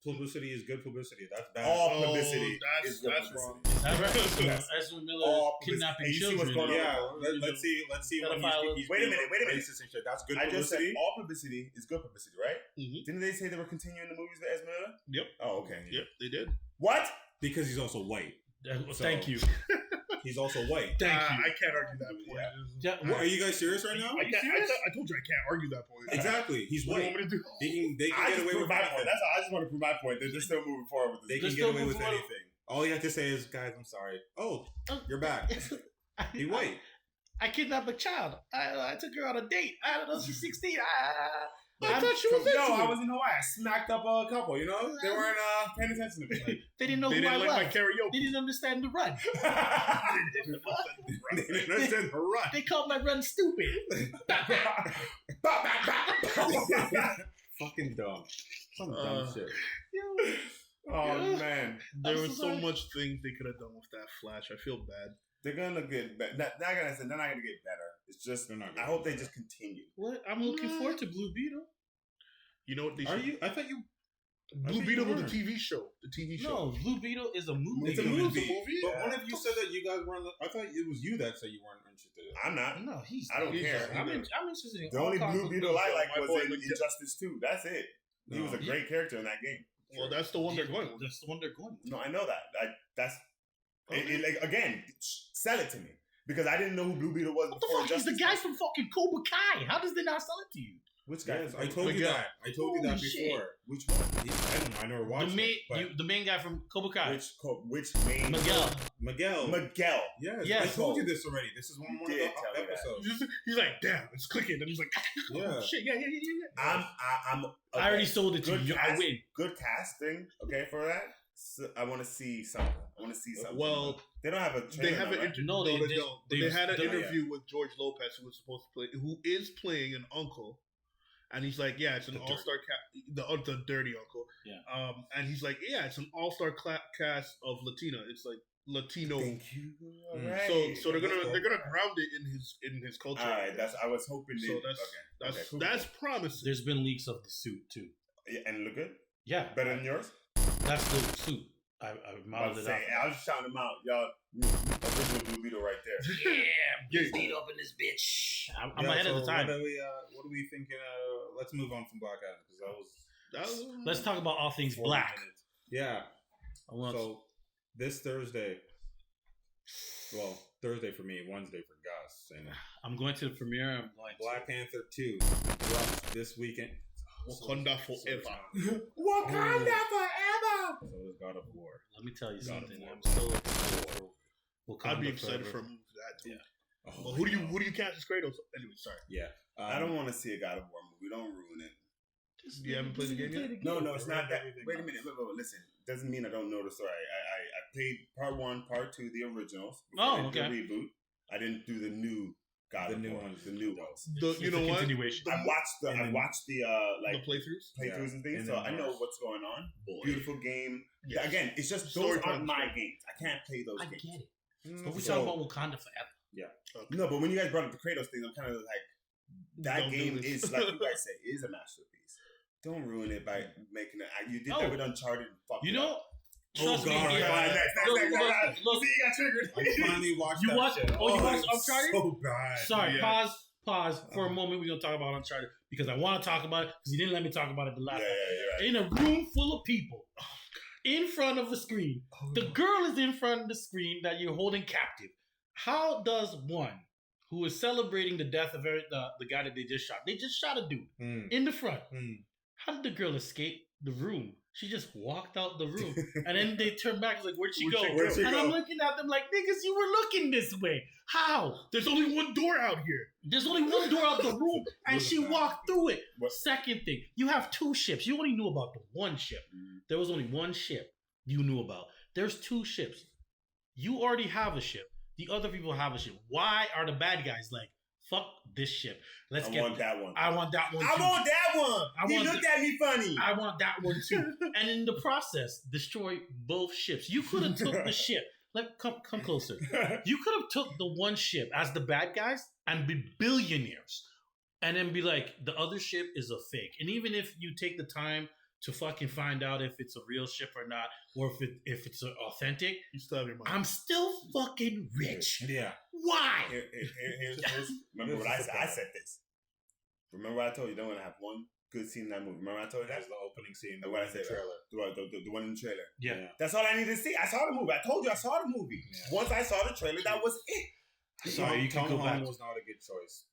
publicity is good publicity. That's bad. All publicity that's is good that's publicity. wrong. That's right. Yes. Ezra Miller All kidnapping publicity. You see children. what's going on? Yeah, let's see when he's Wait a minute. racist and shit. That's good I just said publicity. all publicity is good publicity, right? Mhm. Didn't they say they were continuing the movies with Ezra Miller? Yep. Oh, okay. Yep, they did. What? Because he's also white. Thank you. He's also white. Thank you. I can't argue that point. Yeah, Are you guys serious right now? I told you I can't argue that point. Exactly. He's What do you white. want me to do? They can I get just away prove with my point. anything. That's all. I just want to prove my point. They're just still moving forward with They this. can They're get away with still moving anything. All you have to say is, guys, I'm sorry. Oh, you're back. He white. I kidnapped a child. I took her on a date. I don't know. She's 16. I thought she was into No, I it. was in Hawaii. I smacked up a couple. You know, they weren't paying attention to me. They didn't know They who I didn't was. like my karaoke. They didn't understand the run. They didn't understand her run. They called my run stupid. Fucking dumb. Some dumb shit. Oh man, There I'm was so so sorry. much things they could have done with that Flash. I feel bad. they're gonna get better. They're not gonna get better. It's just They're not I gonna hope get they better. just continue. What? I'm looking forward to Blue Beetle. You know what they Are should? you? I thought you. I Blue think Beetle you was were. a TV show. The TV show. No, Blue Beetle is a movie. It's a It's a movie. movie? But Yeah. one of you said that you guys weren't. I thought it was you that said you weren't interested. I'm not. No, he's. I don't he's- care. I'm interested in The all only kinds Blue of Beetle movies. I like My was boy in looked- Injustice 2. That's it. He was a No. great character in that game. Well, that's the one they're going with. That's the one they're going with. No, I know that. That's Okay. like again, sell it to me because I didn't know who Blue Beetle was What the before. fuck? He's the Injustice. guy from fucking Cobra Kai. How does they not sell it to you? Which guy? Yes, I told you Miguel. that. I told you that Holy shit. before. Which one? I don't know. I never watched The main, it. the main guy from Cobra Kai. Which main? Miguel. Miguel. Miguel. Yes, Yes. I told you this already. This is one of the did tell me that. episodes. He's like, damn, it's clicking, and he's like, Yeah. oh, shit, yeah. I'm. I already sold it to Good you. I cast. win. Good casting. Okay, for that. So I want to see something. Well, they don't have a. they trailer, have an right? interview. No, No, they they did- don't. But they- they had an they- interview with George Lopez, who was supposed to play, who is playing an uncle, and he's like, yeah, it's an The all-star cast. The dirty uncle. Yeah. And he's like, yeah, it's an all-star cast of Latina. It's like Latino. Thank you. All Mm. right. So they're gonna ground it in his culture. All right. I was hoping. So they, that's okay. Okay, cool. that's promising. There's been leaks of the suit too. Yeah, and look good. Yeah, Better than yours. that's the suit. I modeled it out. I was just shouting them out, y'all. Original Blue Beetle right there. Yeah, beat up in this bitch. I'm Yeah, ahead of the so time. What are we thinking? Let's move on from Black Adam because that was. Let's talk about all things 40 black. minutes. Yeah. I want So this Thursday. Well, Thursday for me, Wednesday for Gus, and I'm going to the premiere. I'm going Black Panther 2 drops this weekend. Wakanda forever. Wakanda forever. So is God of War. Let me tell you God of something. War. I'm so excited for Wakanda I'd be excited forever. for a movie for that too. Yeah. Oh, Well, who do you cast as Kratos? Anyway, sorry. Yeah. I don't want to see a God of War movie. Don't ruin it. You haven't played the game yet? No, it's not that. Everything Wait a else. minute. Look, listen. Doesn't mean I don't know the story. I played part 1, part 2, the originals. Oh, The okay. reboot. I didn't do the new God The of new War. ones. The new ones. You know what? Continuation. I watched the And then- like The playthroughs. playthroughs and things, And so then I know ours. what's going on. Boy. Beautiful game. Yes. Again, it's just those Storytelling aren't my stuff. games. I can't play those I games. get it. Mm, But we So- talking about Wakanda forever. No, but when you guys brought up the Kratos thing, I'm kind of like, that Don't do game this. is, like you guys say, is a masterpiece. Don't ruin it by making it. You did Oh. that with Uncharted. And fucked You it know, up. trust me. God, if- God, Look, See, you got triggered. I finally watched You that watched- shit. oh, you watched it's Uncharted? So bad. Sorry, Yeah. pause for a moment. We're gonna talk about Uncharted because I want to talk about it because you didn't let me talk about it the last Yeah, time. you're right. In a room full of people, in front of a screen, the girl is in front of the screen that you're holding captive. How does one who is celebrating the death of the guy that they just shot a dude Mm, in the front? mm. How did the girl escape the room? She just walked out the room, and then they turned back. It's like, where'd she go? Where'd she And go? I'm looking at them like, niggas, you were looking this way. How? There's only one door out here. There's only one door out the room, and she walked through it. What? Second thing, you have 2 ships. You only knew about the one ship. Mhm. There was only one ship you knew about. There's 2 ships. You already have a ship. The other people have a ship. Why are the bad guys like, fuck this ship? Let's I get. want that one. I want that one. I too. want that one. I He want looked at me funny. I want that one too. And in the process, destroy both ships. You could have took the ship. Like, come closer. You could have took the one ship as the bad guys and be billionaires and then be like, the other ship is a fake. And even if you take the time to fucking find out if it's a real ship or not, or if it's authentic, You still have your mind. I'm still fucking rich. Yeah. Why? Remember what I said? I said this. Remember what I told you? Don't want to have one good scene in that movie. Remember I told you that? That's the opening scene. What I said, the trailer. the one in the trailer. Yeah. That's all I needed to see. I saw the movie. I told you I saw the movie. Yeah. Once I saw the trailer, that was it. Sorry, you can Tom go Holland back. was not a good choice.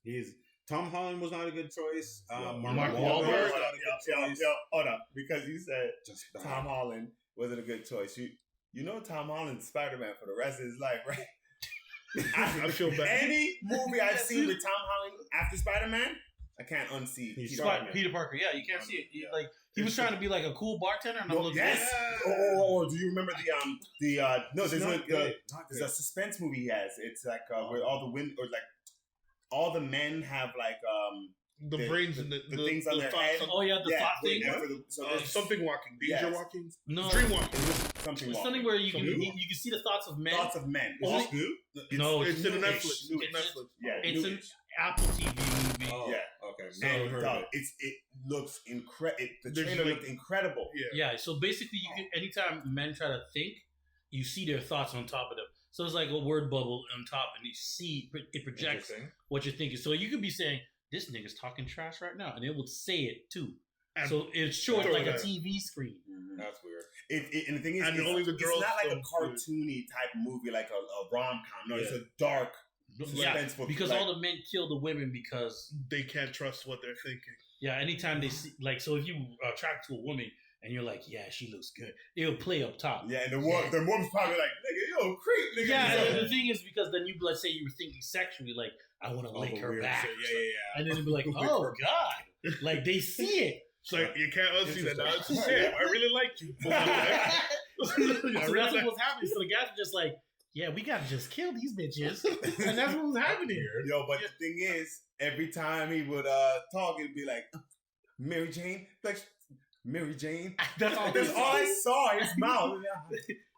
Tom Holland was not a good choice. Mark Wahlberg Wahlberg. was not a good choice. Hold up. Because you said Just Tom Holland wasn't a good choice. You know Tom Holland's Spider-Man for the rest of his life, right? I feel bad. Any movie I've seen with Tom Holland after Spider-Man, I can't unsee. Peter Parker. Yeah, you can't see it. Yeah. Like he was trying to be like a cool bartender, and I'm looking. Yes. Oh, do you remember there's a suspense movie he has. It's like where all the all the men have like The brains and the things on their thoughts head. on- Oh yeah, the thought thing. something walking, danger Yes. walking, No, dream walking. Something it's wrong. something where you can Something you can see the thoughts of men. Thoughts of Men. Oh, Is this new? No, It's in new-ish. Netflix. New-ish. Netflix. Yeah, It's an new-ish. Apple TV movie. Oh, Yeah. Okay. And Never heard of dog, it. it looks incredible. The There's trailer like- looked incredible. Yeah. Yeah, so basically, you can anytime men try to think, you see their thoughts on top of them. So it's like a word bubble on top, and you see it projects Interesting. what you're thinking. So you could be saying, "This nigga's talking trash right now," and it will say it too. And So it's short throw like a that. TV screen. That's weird. And the thing is, And it's, only the it's girls not like a don't do it. cartoony type movie, like a rom-com. No, it's Yeah. a dark, Yeah, suspenseful. because like, all the men kill the women because They can't trust what they're thinking. anytime they see so if you are attracted to a woman and you're like, yeah, she looks good, it'll play up top. yeah, and the woman's probably like, nigga, you a creep, nigga. Yeah, So- and the thing is because then let's say you were thinking sexually, like I want to lick her weird back, shit. Yeah. and then it'd be like, oh god, like they see it. It's like you can't unsee that. Now it's Interesting. shit. I really like you. So that's what was happening. So the guys were just like, yeah, we gotta just kill these bitches, and that's what was happening. Yo, but the thing is, every time he would talk, it'd be like, Mary Jane, like Mary Jane. That's all. That's all I saw. His mouth.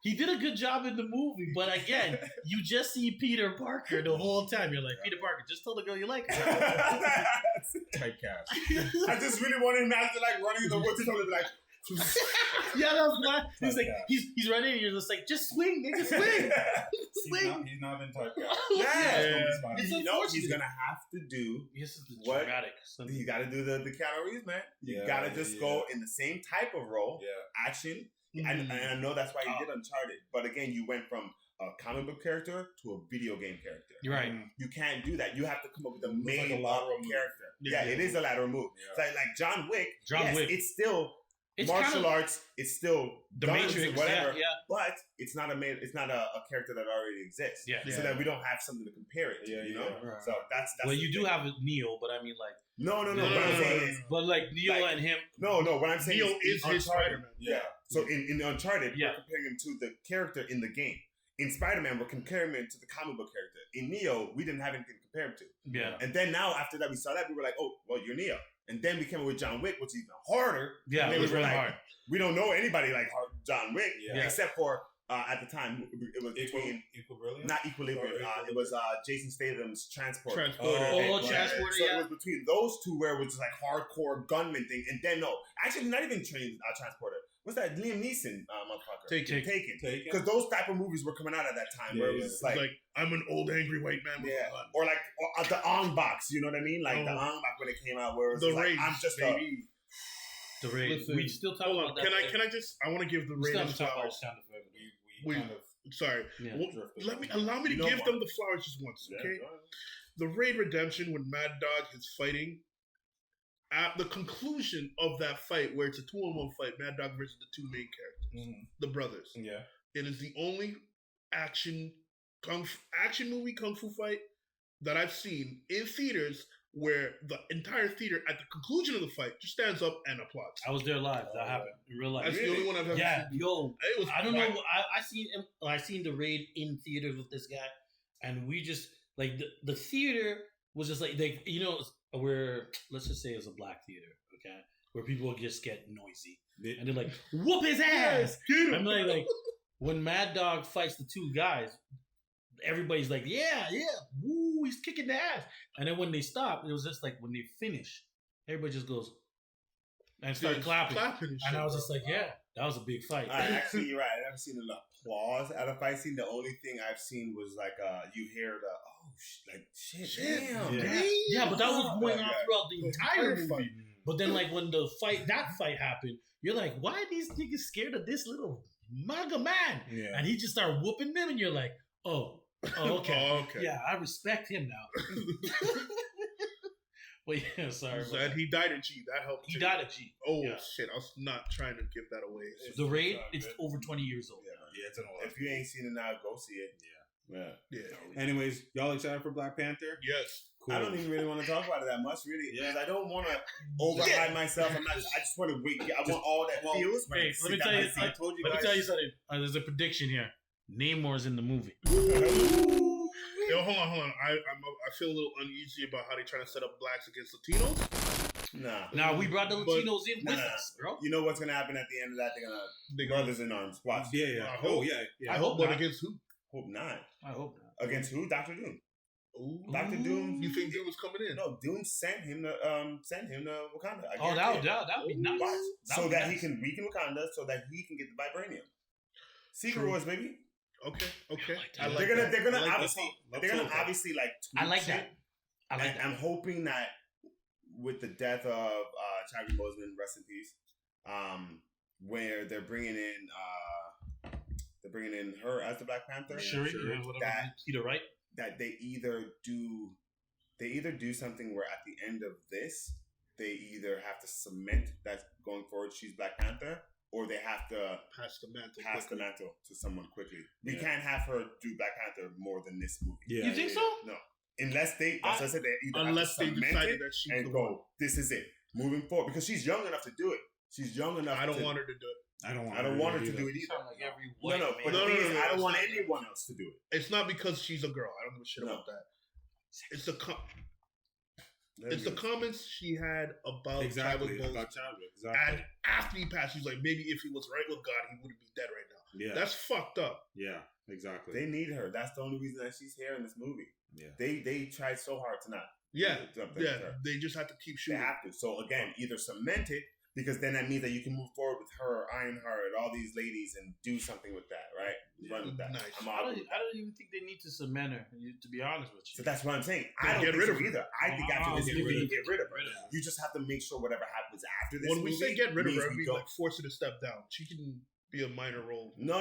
He did a good job in the movie, but again, you just see Peter Parker the whole time. You're like, Peter Parker, just tell the girl you like her. Typecast. I just really wanted him after like running in the woods and like. Yeah, that's why. He's like, he's running, and you're just like, just swing, nigga, swing, swing. He's not been typecast. Yeah. It's You know, he's unfortunate. gonna have to do. This is the What? dramatic. You got to do the Keanu Reeves, man. You Yeah, got to just go in the same type of role, Yeah. action. And I know that's why you did Uncharted. But again, you went from a comic book character to a video game character. You're right. You can't do that. You have to come up with a like main a lateral move. character. Yeah. Yeah, it is a lateral move. Yeah. It's like John Wick. John Wick. It's still It's martial kind of arts. It's still the guns Matrix, and whatever. yeah. But it's not a character that already exists. Yeah. So that we don't have something to compare it to. Yeah, you know. yeah, right. So that's Well, the you do thing. have Neo, but I mean, like, No. No, What I'm saying is, but like Neo Like- and him. no. What I'm saying Neo is is his Uncharted. Spider-Man. Yeah. So in Uncharted, Yeah. we're comparing him to the character in the game. In Spider-Man, we're comparing him to the comic book character. In Neo, we didn't have anything to compare him to. Yeah, And then now, after that, we saw that, we were like, oh, well, you're Neo. And then we came up with John Wick, which is even harder. yeah, And it then was we were really like, hard. we don't know anybody like John Wick, Yeah. except for at the time, it was between, Equal Brilliant? not Equilibrium, it was Jason Statham's Transporter. Transporter. Oh, Yeah. Transporter, So yeah. it was between those two where it was just like hardcore gunman thing. And then, no, actually, not even Transporter. What's that? Liam Neeson motherfucker. Taken. Taken. Because those type of movies were coming out at that time where it was It's like, like I'm an old angry white man with yeah, a gun. or like the Ong box, you know what I mean? Like the Oh. Ong box when it came out, where it was The just like, Rage, I'm just baby. The raid. Listen, We still talk Hold about on. that. Can I just? I want to give the We still Raiden have to talk about flowers. Sound of Forever. We We- kind of Sorry. Yeah. Well, drifted. allow me to You know give what? them the flowers just once, okay? The Raid Redemption when Mad Dog is fighting. At the conclusion of that fight, where it's a 2-on-1 fight, Mad Dog versus the two main characters, the brothers. Yeah. It is the only action movie kung fu fight that I've seen in theaters where the entire theater at the conclusion of the fight just stands up and applauds. I was there live. That happened in real life. That's the only one I've ever Yeah, seen. yo, It was I don't know. I seen the raid in theaters with this guy, and we just like the theater was just like they, you know, where let's just say it was a black theater, okay, where people just get noisy and they're like, "Whoop his ass!" I'm like when Mad Dog fights the two guys, everybody's like, yeah, woo, he's kicking the ass. And then when they stop, it was just like when they finish, everybody just goes and start clapping. And I was just like, yeah, that was a big fight. Actually, you're right. I never seen an applause at a fight scene. The only thing I've seen was like you hear the shit, damn. Yeah, but that was going on throughout the entire movie. But then, like, when that fight happened, you're like, why are these niggas scared of this little MAGA man? Yeah. And he just started whooping them, and you're like, oh, okay. Yeah, I respect him now. But yeah, sorry. And he died in G. That helped. He died in G. Oh, shit. I was not trying to give that away. The Raid is over 20 years old. Yeah, it's an old. If you ain't seen it now, go see it. Yeah. Anyways, y'all excited for Black Panther? Yes. Cool. I don't even really want to talk about it that much, really, because I don't want to overhype myself. I just want to wait. I want all that feels. Hey, let me tell you something. There's a prediction here. Namor's in the movie. Yo, hold on. I feel a little uneasy about how they're trying to set up blacks against Latinos. Nah, we brought the Latinos in with us, bro. You know what's gonna happen at the end of that? They're gonna brothers in arms. Watch. Yeah. I hope not. Against who? Hope not. I hope not. Against who? Dr. Doom. Ooh. Dr. Doom. You think Doom was coming in? No, Doom sent him to Wakanda. That would be nice. So that he can weaken Wakanda, so that he can get the vibranium. Secret Wars, baby. Okay. They're gonna obviously like. I like that. I'm hoping that with the death of Chadwick Boseman, rest in peace, where they're bringing in her as the Black Panther. Sure. Peter Wright. That they either do something where at the end of this they either have to cement that going forward she's Black Panther, or they have to pass the mantle to someone quickly. We can't have her do Black Panther more than this movie. Yeah. You think so? No. Unless they, that's what I said, they either unless have to they decided that she's and the go, one. this is it. Moving forward. Because she's young enough to do it. She's young enough I don't want her to do it. I don't want her to do it either. Like every No, I don't want anyone else to do it. It's not because she's a girl. I don't give a shit about that. It's the comments she had about Chadwick Boseman. And after he passed, she's like, maybe if he was right with God, he wouldn't be dead right now. Yeah. That's fucked up. Yeah, exactly. They need her. That's the only reason that she's here in this movie. Yeah. They tried so hard to not. They just have to keep shooting. They have to. So again, either cement it, because then that means that you can move forward with her, Ironheart, all these ladies, and do something with that, right? Run with that. Nice. I don't even think they need to cement her, to be honest with you. So that's what I'm saying. I don't get rid of her either. I think after this movie, you get rid of her. You just have to make sure whatever happens after this movie. When we say get rid of her, we like force her to step down. She can be a minor role. No.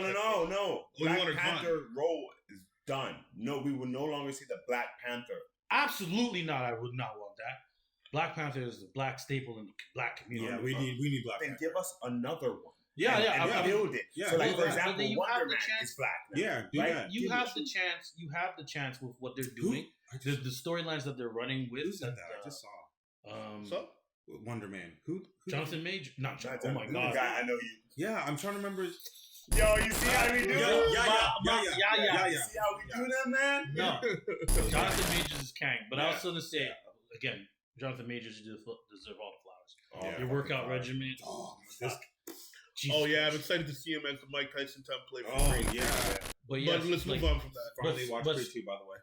Black Panther role is done. No, we will no longer see the Black Panther. Absolutely not. I would not want that. Black Panther is the black staple in the black community. Yeah, we need Black Panther. Then give us another one. And build it. Yeah. So, like, for example, Wonder Man is black now. Yeah, do that. You have the chance. You have the chance with what they're doing. The storylines that they're running with. Who's that? I just saw. Wonder Man. Who? Jonathan Major. Not Jonathan. Oh my god. Guy, I know you. Yeah, I'm trying to remember. Yo, you see how we do it? Yeah. You see how we do that, man? No. Jonathan Majors is Kang. But I was going to say, again, Jonathan Majors deserve all the flowers. Your workout regimen. I'm excited to see him as the Mike Tyson template. But let's move on from that. Finally watched Creed 2, by the way.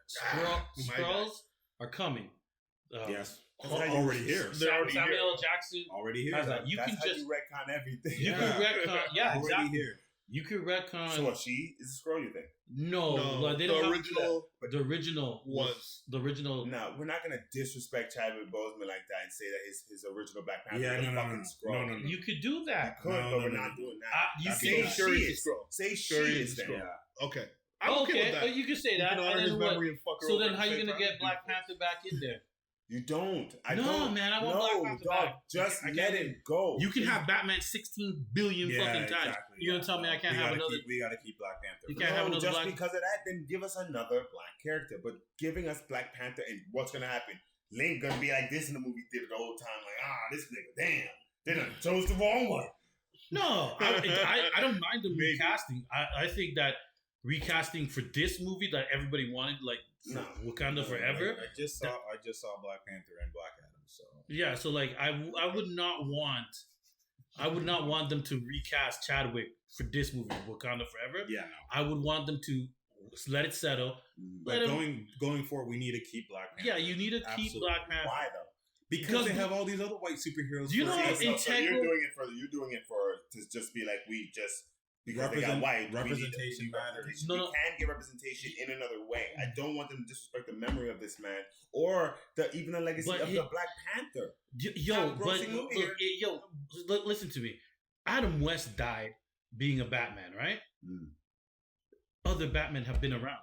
Skrulls are coming. Yes. Already here. Samuel Jackson. Already here. You can just retcon everything. You can retcon. Yeah, already exactly. Here. You could retcon. So what? She is a Skrull, you think? No, they don't the original was the original. No, we're not gonna disrespect Chadwick Boseman like that and say that his original Black Panther is a fucking Skrull. No. You could do that. You could, but we're not doing that. You say can she is. Say she is. Okay. I'm okay with that. But you can say that. So then, how are you gonna get Black Panther back in there? You don't. I man. I want Black Panther back. Just let it go. You can have Batman 16 billion fucking times. Exactly, You're gonna tell me I can't have another? We gotta keep Black Panther. You can't have another just Black. Because of that, then give us another black character. But giving us Black Panther and what's gonna happen? Link gonna be like this in the movie theater the whole time. Like, this nigga, damn, they done chose the wrong one. No, I don't mind them recasting. I think that recasting for this movie that everybody wanted, like Wakanda Forever. I just saw Black Panther and Black Adam. So yeah, so like I would not want them to recast Chadwick for this movie, Wakanda Forever. Yeah, no. I would want them to let it settle. But going forward, we need to keep Black Panther. Yeah, you need to keep Absolutely. Black Panther. Why though? Because they have all these other white superheroes. Do you know how So you're doing it for to just be like because they got white representation matters. We can get representation in another way. I don't want them to disrespect the memory of this man or even the legacy of the Black Panther. Listen to me. Adam West died being a Batman, right? Other Batmen have been around.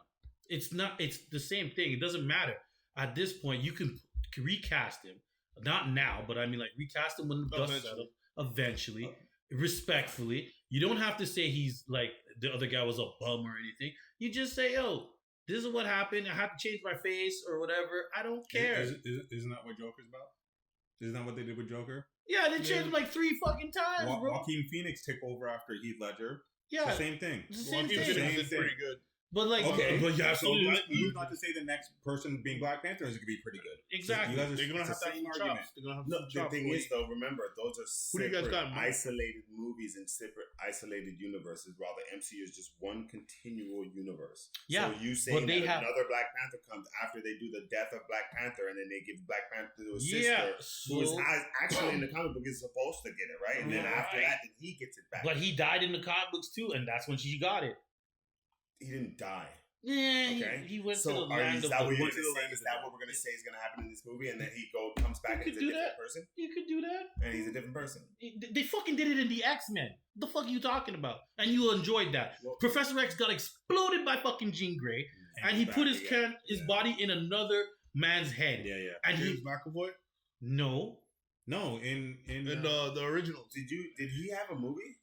It's the same thing. It doesn't matter. At this point, you can recast him. Not now, but I mean, like, recast him when the dust settles. Eventually, respectfully. You don't have to say he's like the other guy was a bum or anything. You just say, "Yo, this is what happened. I have to change my face or whatever. I don't care." Isn't that what Joker's about? Isn't that what they did with Joker? Yeah, they changed him like 3 fucking times, bro. Joaquin Phoenix took over after Heath Ledger. Yeah, it's the same thing. It's the same thing. Phoenix did pretty good. But like, okay, but yeah, so you not to say the next person being Black Panther is going to be pretty good. Exactly. So they're gonna have that argument. The thing is, though, remember those are separate, isolated movies in separate, isolated universes, while the MCU is just one continual universe. Yeah. So you say another Black Panther comes after they do the death of Black Panther, and then they give Black Panther to his sister, who is actually in the comic book is supposed to get it, right? And then after that, then he gets it back. But he died in the comic books too, and that's when she got it. He didn't die. Yeah, okay. He went to the land of Is that what we're going to say is going to happen in this movie? And then he comes back and he's a different person? You could do that. And he's a different person. They fucking did it in the X-Men. The fuck are you talking about? And you enjoyed that. Well, Professor X got exploded by fucking Jean Grey, and he put his body in another man's head. Yeah, yeah. And James McAvoy? No, in the originals. Did he have a movie?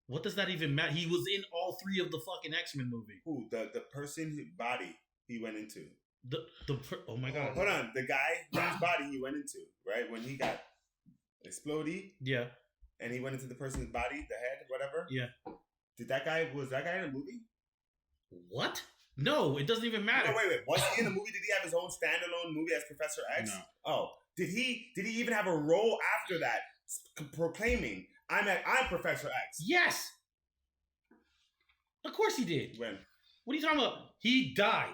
What does that even matter? He was in all 3 of the fucking X-Men movie. Who? The person's body he went into. Oh my god. Hold on. The guy whose body he went into, right? When he got exploded. Yeah. And he went into the person's body, the head, whatever. Yeah. Was that guy in a movie? What? No, it doesn't even matter. No, wait. Was he in a movie? Did he have his own standalone movie as Professor X? No. Oh. Did he even have a role after that proclaiming I'm Professor X? Yes. Of course he did. When? What are you talking about? He died.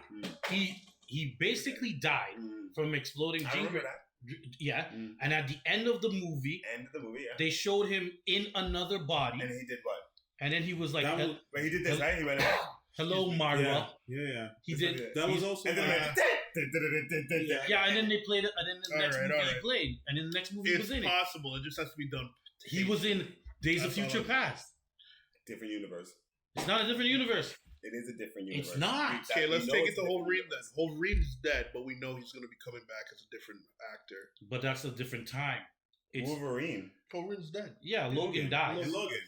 He basically died from exploding. I remember that. Yeah. And at the end of the movie, they showed him in another body. And he did what? And then he was like, but he did this, right? He went, "Hello, Marva." Yeah. He did. That was also. And then and then they played it. And then the next movie he played. And then the next movie he was in it. It's possible. It just has to be done. He was in Days of Future Past. Different universe. It's not a different universe. It is a different universe. It's not. Okay, let's take it to Wolverine then. Wolverine's dead, but we know he's going to be coming back as a different actor. But that's a different time. Wolverine's dead. Yeah, Logan died. Logan.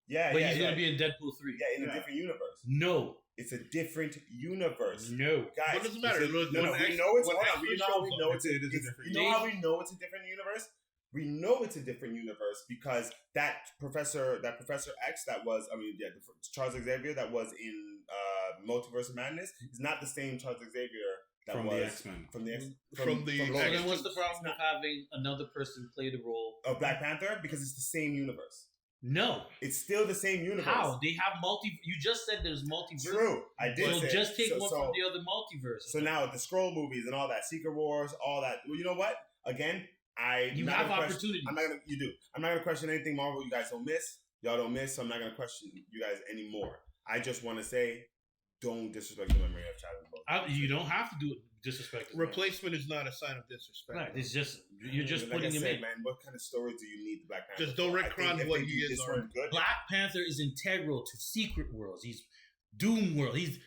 Yeah, but he's going to be in Deadpool 3. Yeah, in a different universe. No. It's a different universe. No. Guys. What does it matter? We know it's a different universe. You know how we know it's a different universe? We know it's a different universe because that Professor X Charles Xavier that was in Multiverse of Madness is not the same Charles Xavier that from was the X-Men. From the So then what's the problem with having another person play the role of Black Panther? Because it's the same universe. No. It's still the same universe. How? They have you just said there's multiverse. True. I did say just take one from the other multiverse. So now the Skrull movies and all that, Secret Wars, all that. Well, you know what? Again, you have opportunity. You do. I'm not gonna question anything Marvel you guys don't miss. Y'all don't miss, so I'm not gonna question you guys anymore. I just want to say, don't disrespect the memory of Chadwick. You don't have to do it. Disrespect. Replacement is not a sign of disrespect. Right. It's just you're just putting him in. Man, what kind of stories do you need the Black Panther? Just don't retcon what he is. Black Panther is integral to Secret Worlds. He's Doom World. He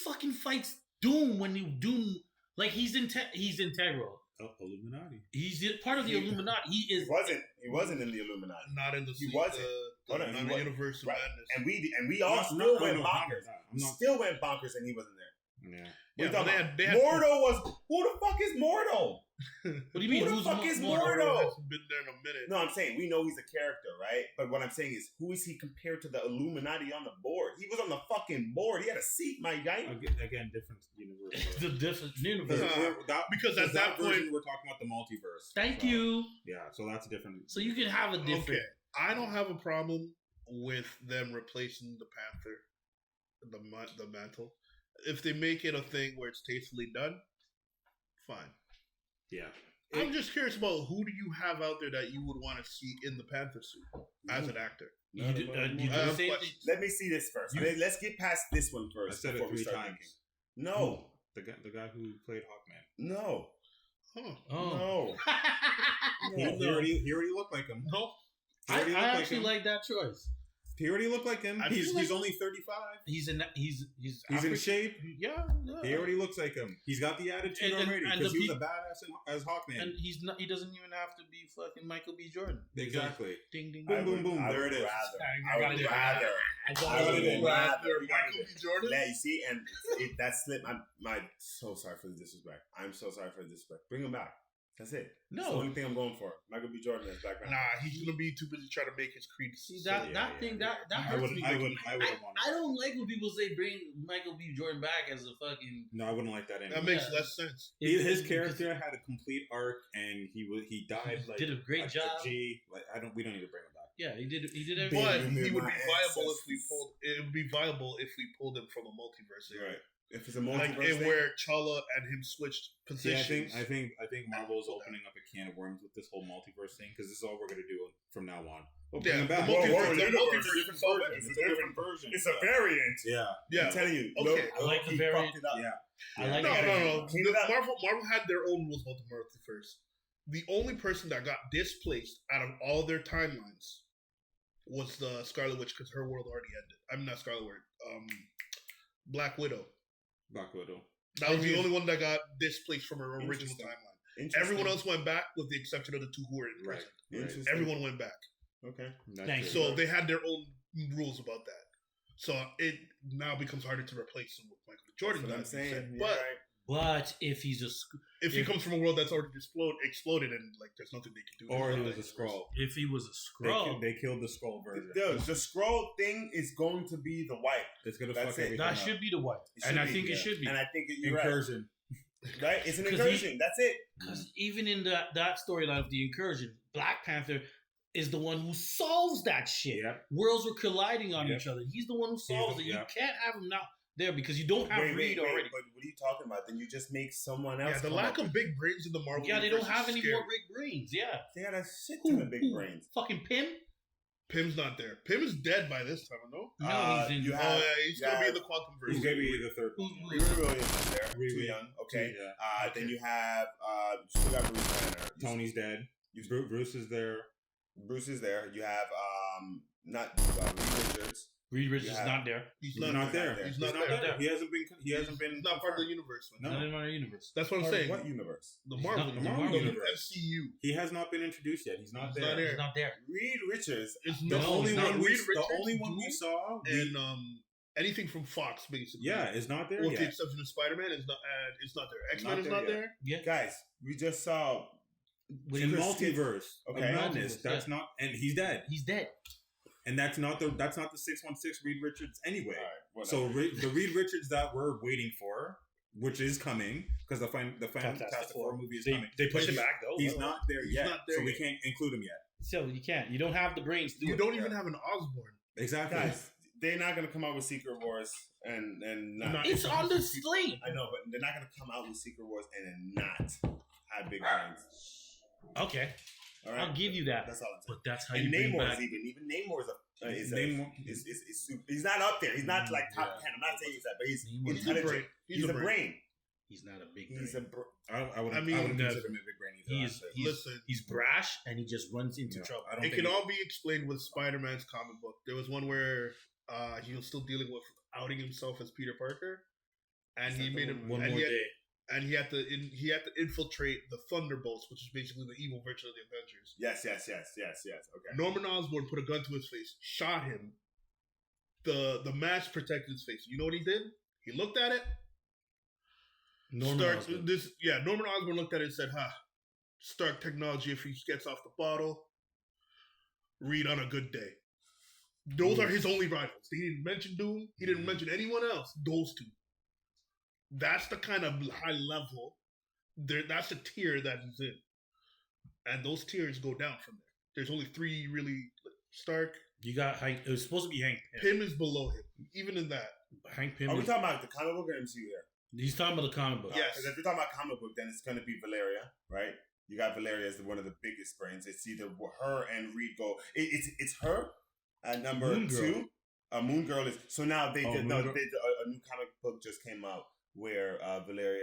fucking fights Doom when you Doom like he's integral. Illuminati. He's part of the Illuminati. He wasn't in the Illuminati. Not in the. He wasn't. Not in the Universe of Madness. And we all still went bonkers. Still went bonkers, and he wasn't there. Yeah. Mordo was. Who the fuck is Mordo? What do you mean? Who the fuck is Mordo? Hasn't been there in a minute. No, I'm saying we know he's a character, right? But what I'm saying is, who is he compared to the Illuminati on the board? He was on the fucking board. He had a seat, my guy. Again, different universe. It's the different universe. Because at that point we're talking about the multiverse. Thank you. Yeah, so that's different. So you can have a different. Okay, I don't have a problem with them replacing the Panther, the mantle. if they make it a thing where it's tastefully done, fine. Yeah. I'm just curious about who do you have out there that you would want to see in the Panther suit as an actor? You do the have same questions. thing. Let me see this first. Let's get past this one I first said it before we 3 start times. thinking. No, The guy who played Hawkman. no, Huh. Oh. no. He already looked like him. No. He I already looked actually him. like that choice. He already looked like him. I He's feel like- only 35. He's in in African- shape. Yeah. He already looks like him. He's got the attitude And- already and because the he was a peop- badass as Hawkman. And he's not. He doesn't even have to be fucking Michael B. Jordan. Because- Exactly. Ding ding. Boom, boom, boom. I There would it is. rather. I I got would it. rather. I I got would it. rather. Michael B. Jordan. Yeah, you see, and that slipped. I'm so sorry for the disrespect. I'm so sorry for the disrespect. Bring him back. That's it. That's the No. only thing I'm going for. Michael B. Jordan as background. Nah, he's gonna be too busy trying to make his creed. See that thing that I hurts wouldn't. me. I wouldn't want. I don't like when people say bring Michael B. Jordan back as a fucking. No, I wouldn't like that anyway. That makes Yeah. less sense. His character had a complete arc, and he died like did a great job. G. Like we don't need to bring him back. Yeah, he did everything. But Big he would be my viable if we ancestors. pulled. It would be viable if we pulled him from a multiverse. You're Area. right. If it's a Like multiverse thing, where Chala and him switched Yeah, positions. I think Marvel's opening up a can of worms with this whole multiverse thing because this is all we're gonna do from now on. We'll bring Yeah, him back. the multiverse- the multiverse is is solved. It's a different version. It's a variant. Yeah, Yeah. I'm telling you. Okay. I like the he variant. fucked it up. yeah. I like No, that. no, no. Clean it up. Marvel had their own rules about the multiverse. The only person that got displaced out of all their timelines was the Scarlet Witch because her world already ended. I'm not Scarlet Witch. Black Widow. Black Widow. That was the only one that got displaced from her original Interesting. timeline. Interesting. Everyone else went back, with the exception of the two who were in Right. prison. Interesting. Everyone went back. Okay. Thanks. So they had their own rules about that. So it now becomes harder to replace them with Michael B. Jordan. That's what I'm that being saying. said. You're But right. But if he's if he if- comes from a world that's already exploded and like there's nothing they can do, Or he there's was a nothing. scroll. if he was a scroll, They killed the scroll version. The scroll thing is going to be the wipe. It's gonna That's fuck it. everything that up. should be the white, It and should I be, think it yeah. should be. And I think you're right. Incursion. Right? It's an 'Cause incursion. That's it. Because even in that storyline of the incursion, Black Panther is the one who solves that shit. Yep. Worlds were colliding on Yep. each other. He's the one who solves the- it. yeah. You can't have him now there because you don't have Reed already. But what are you talking about? Then you just make someone else. Yeah, the come lack up of big brains in the Marvel. Yeah, they don't universe have is any scary. more big brains. Yeah. They got a shit ton of big brains. Fucking Pym? Pym's not there. Pym is dead by this time, no? No, he's in. you Oh have- yeah, he's gonna be yeah. in the quantum He's verse. gonna be the third one. Riri Williams is there. Riri. Too young. Okay. Yeah. Then you have you still got Bruce Banner. Tony's dead. Bruce is there. Bruce is there. You have not Reed Richards. Reed Richards is Yeah. not there. He's He's not there. He's He's not not there. there. He hasn't been. He hasn't been. He's not part of the universe. Man. No. Not in our universe. That's what I'm Part of saying. What universe? The He's Marvel, not- the Marvel universe. MCU. He has not been introduced yet. He's not He's there. not there. He's not there. Reed Richards. It's The no, only it's not one we, Reed the Richards, only one we Doom, saw. and anything from Fox basically. Yeah, is not there With the yet. exception of Spider-Man, is not. It's not there. X-Men Not is there not yet. there. Yeah. Guys, we just saw. In Chris multiverse Okay. of madness. Multiverse, That's not, and he's dead. He's dead. And that's not the 616 Reed Richards anyway. All right, whatever. So the Reed Richards that we're waiting for, which is coming because the Fantastic Four movie is coming. They push it back though. He's not there He's yet, not there so we yet. can't include him yet. So you can't. You don't have the brains to do You it. don't even have an Osborn. Exactly. guys, they're not gonna come out with Secret Wars and not. Not- It's on the slate. I know, but they're not gonna come out with Secret Wars and then not have big brains. Okay, All right, I'll give you that. That's all I'm saying. But that's how And you bring Namor's back. even Namor's is Namor- super. He's not up there. He's not like top Yeah. 10. I'm not saying he's that, but he's Namor's He's a brain. intelligent. He's a brain. He's not a big He's brain. a brain. I wouldn't I mean, consider him a big brain either. He's honestly. Listen, he's brash and he just runs into No, trouble. I don't it think can all be explained with Spider-Man's comic book. There was one where he was still dealing with outing himself as Peter Parker, and he made him One and more he had, day. and he had to infiltrate the Thunderbolts, which is basically the evil version of the Avengers. Yes. Okay. Norman Osborn put a gun to his face, shot him. The mask protected his face. You know what he did? He looked at it. Norman Osborn. Norman Osborn looked at it and said, Stark technology if he gets off the bottle. Reed on a good day. Those are his only rivals. He didn't mention Doom. He didn't mention anyone else. Those two. That's the kind of high level. That's the tier that he's in. And those tiers go down from there. There's only three really. Stark. You got Hank. It was supposed to be Hank Pym. Pym is below him. Even in that. Hank Pym. Are we talking about the comic book or MCU here? He's talking about the comic book. Yes. Because if you're talking about comic book, then it's going to be Valeria, right? You got Valeria as one of the biggest brains. It's either her and Reed go. It's her at number Moon Girl. 2. Moon Girl is so now they did Moon Girl. a new comic book just came out where Valeria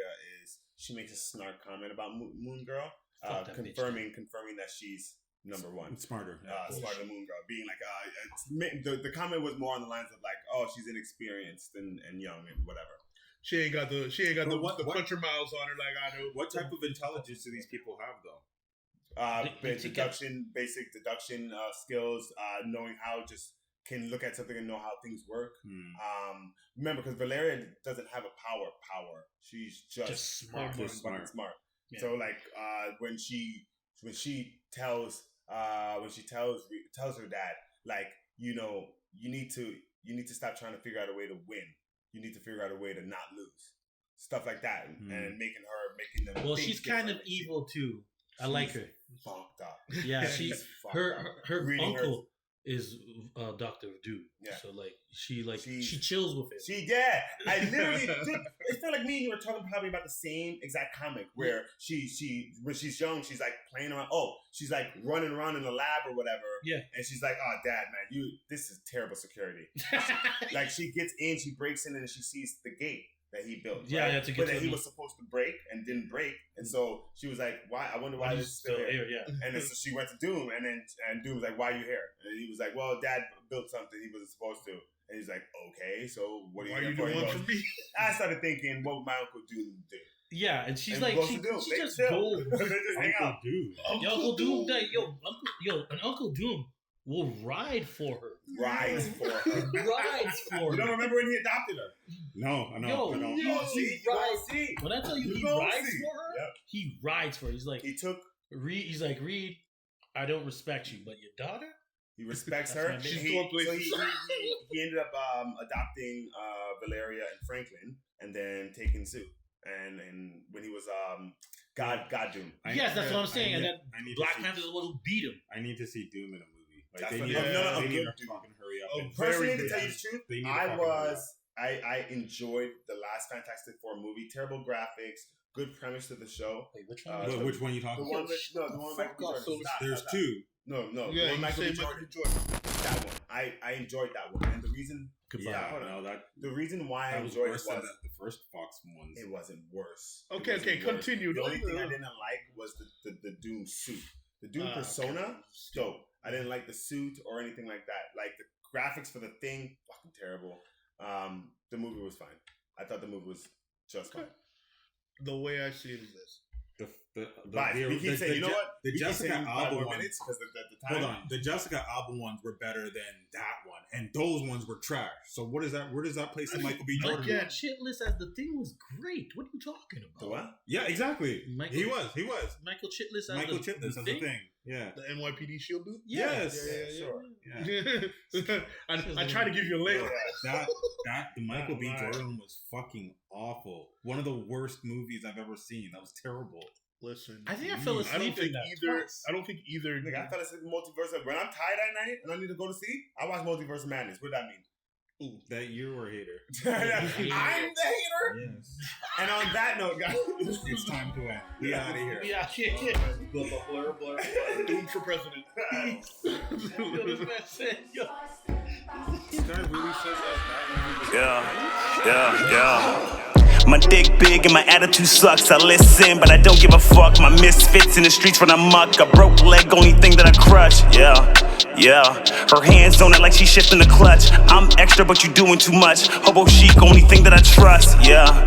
she makes a snark comment about Moon Girl, Fuck that bitch, confirming that she's number 1. It's smarter. Smarter than Moon Girl, being like the comment was more on the lines of like, oh, she's inexperienced and young and whatever. She ain't got the what- puncher miles on her like I do. What type of intelligence do these people have, though? Basic deduction skills, knowing how just can look at something and know how things work. Remember, because Valeria doesn't have a power. She's just smart. Smart. Yeah. So like when she tells her dad, like, you know, you need to stop trying to figure out a way to win. You need to figure out a way to not lose. Stuff like that, and making them. Well, think she's kind of differently. evil too. I like her. Fucked up. Yeah, she's her Reading uncle is Dr. Doom. Yeah. So like she chills with him. I literally it felt like me and you were talking probably about the same exact comic where she when she's young, she's like playing around. Oh, she's like running around in the lab or whatever. Yeah. And she's like, oh, Dad, man, this is terrible security. Like she gets in, she breaks in, and she sees the gate that he built. Yeah, right? yeah, to get but to that he the- was supposed to break and didn't break, and so she was like, "Why? I wonder why this is still here." Yeah. And then so she went to Doom, and Doom was like, "Why are you here?" And he was like, "Well, Dad built something he wasn't supposed to." And he's like, "Okay, so what are Why you you here doing for?" one He for goes, me? I started thinking, what would my Uncle Doom do? Yeah, and she's And like, what she to do? They just chill. goes. They just hang out. Dude. Yo, Uncle Doom, Uncle Doom will ride for her. Rides for her. Rides for You don't her. remember when he adopted her? No, I know. Yo, I know. yo, Oh, see, he you don't rides. see. When I tell you You he don't rides see. for her, Yep. he rides for her. He's like, He took. He's like, Reed, I don't respect you, but your daughter? He respects That's her. my bitch. He, She's going places. so he ended up adopting Valeria and Franklin, and then taking Sue. And when he was God Doom. Yes, that's what I'm saying. And then I need Black to see, Panther's the one who beat him. I need to see Doom in a movie. Like That's they what- need, no, they need good to Doom. fucking hurry up. Oh, and Personally, Very to good. tell you the truth, They need to fucking hurry up. I enjoyed the last Fantastic Four movie. Terrible graphics, good premise to the show. Wait, which Wait, which one are you talking The about? one with the one with Fuck Michael B. off, Jordan. so Stop, There's stop. two. No, Yeah, the one you Michael say B. Michael Jordan. B. Jordan. That one. I enjoyed that one, and the reason Yeah, hold on. no, that the reason why I that was enjoyed it worse than was the first Fox ones. it wasn't worse. It Okay, wasn't worse. continue. The only thing I didn't like was the Doom suit. The Doom persona, okay. dope. I didn't like the suit or anything like that. Like the graphics for the thing, fucking terrible. The movie was fine. I thought the movie was just fine. The way I see it is this. But we keep saying, you know what? The We keep Jessica saying 5 Alba more ones. minutes because the time. Hold on, the Jessica Alba ones were better than that one, and those ones were trash. So what is that? Where does that place in Michael B. Jordan? Michael Chitless as the thing was great. What are you talking about? The what? Yeah, exactly. Michael- He was. Michael Chitless as Michael the Chitless as the thing. Yeah. The NYPD shield dude? Yes. Sure. Yeah. I try to give you a label. The Michael B. Right. Jordan was fucking awful. One of the worst movies I've ever seen. That was terrible. Listen, I think I fell I asleep don't think in that either. twice. I don't think either. Like, I fell asleep in Multiverse. When I'm tired at night and I need to go to sleep, I watch Multiverse of Madness. What does that mean? That you were a hater. I'm the hater. Yes. And on that note, guys, It's time to end. We out of here. Yeah, Doom for president. This guy really says that. Yeah. My dick big and my attitude sucks. I listen, but I don't give a fuck. My misfits in the streets run amok. A broke leg, only thing that I crush. Yeah. Her hands don't act like she's shifting the clutch. I'm extra, but you doing too much. Hobo chic, only thing that I trust. Yeah.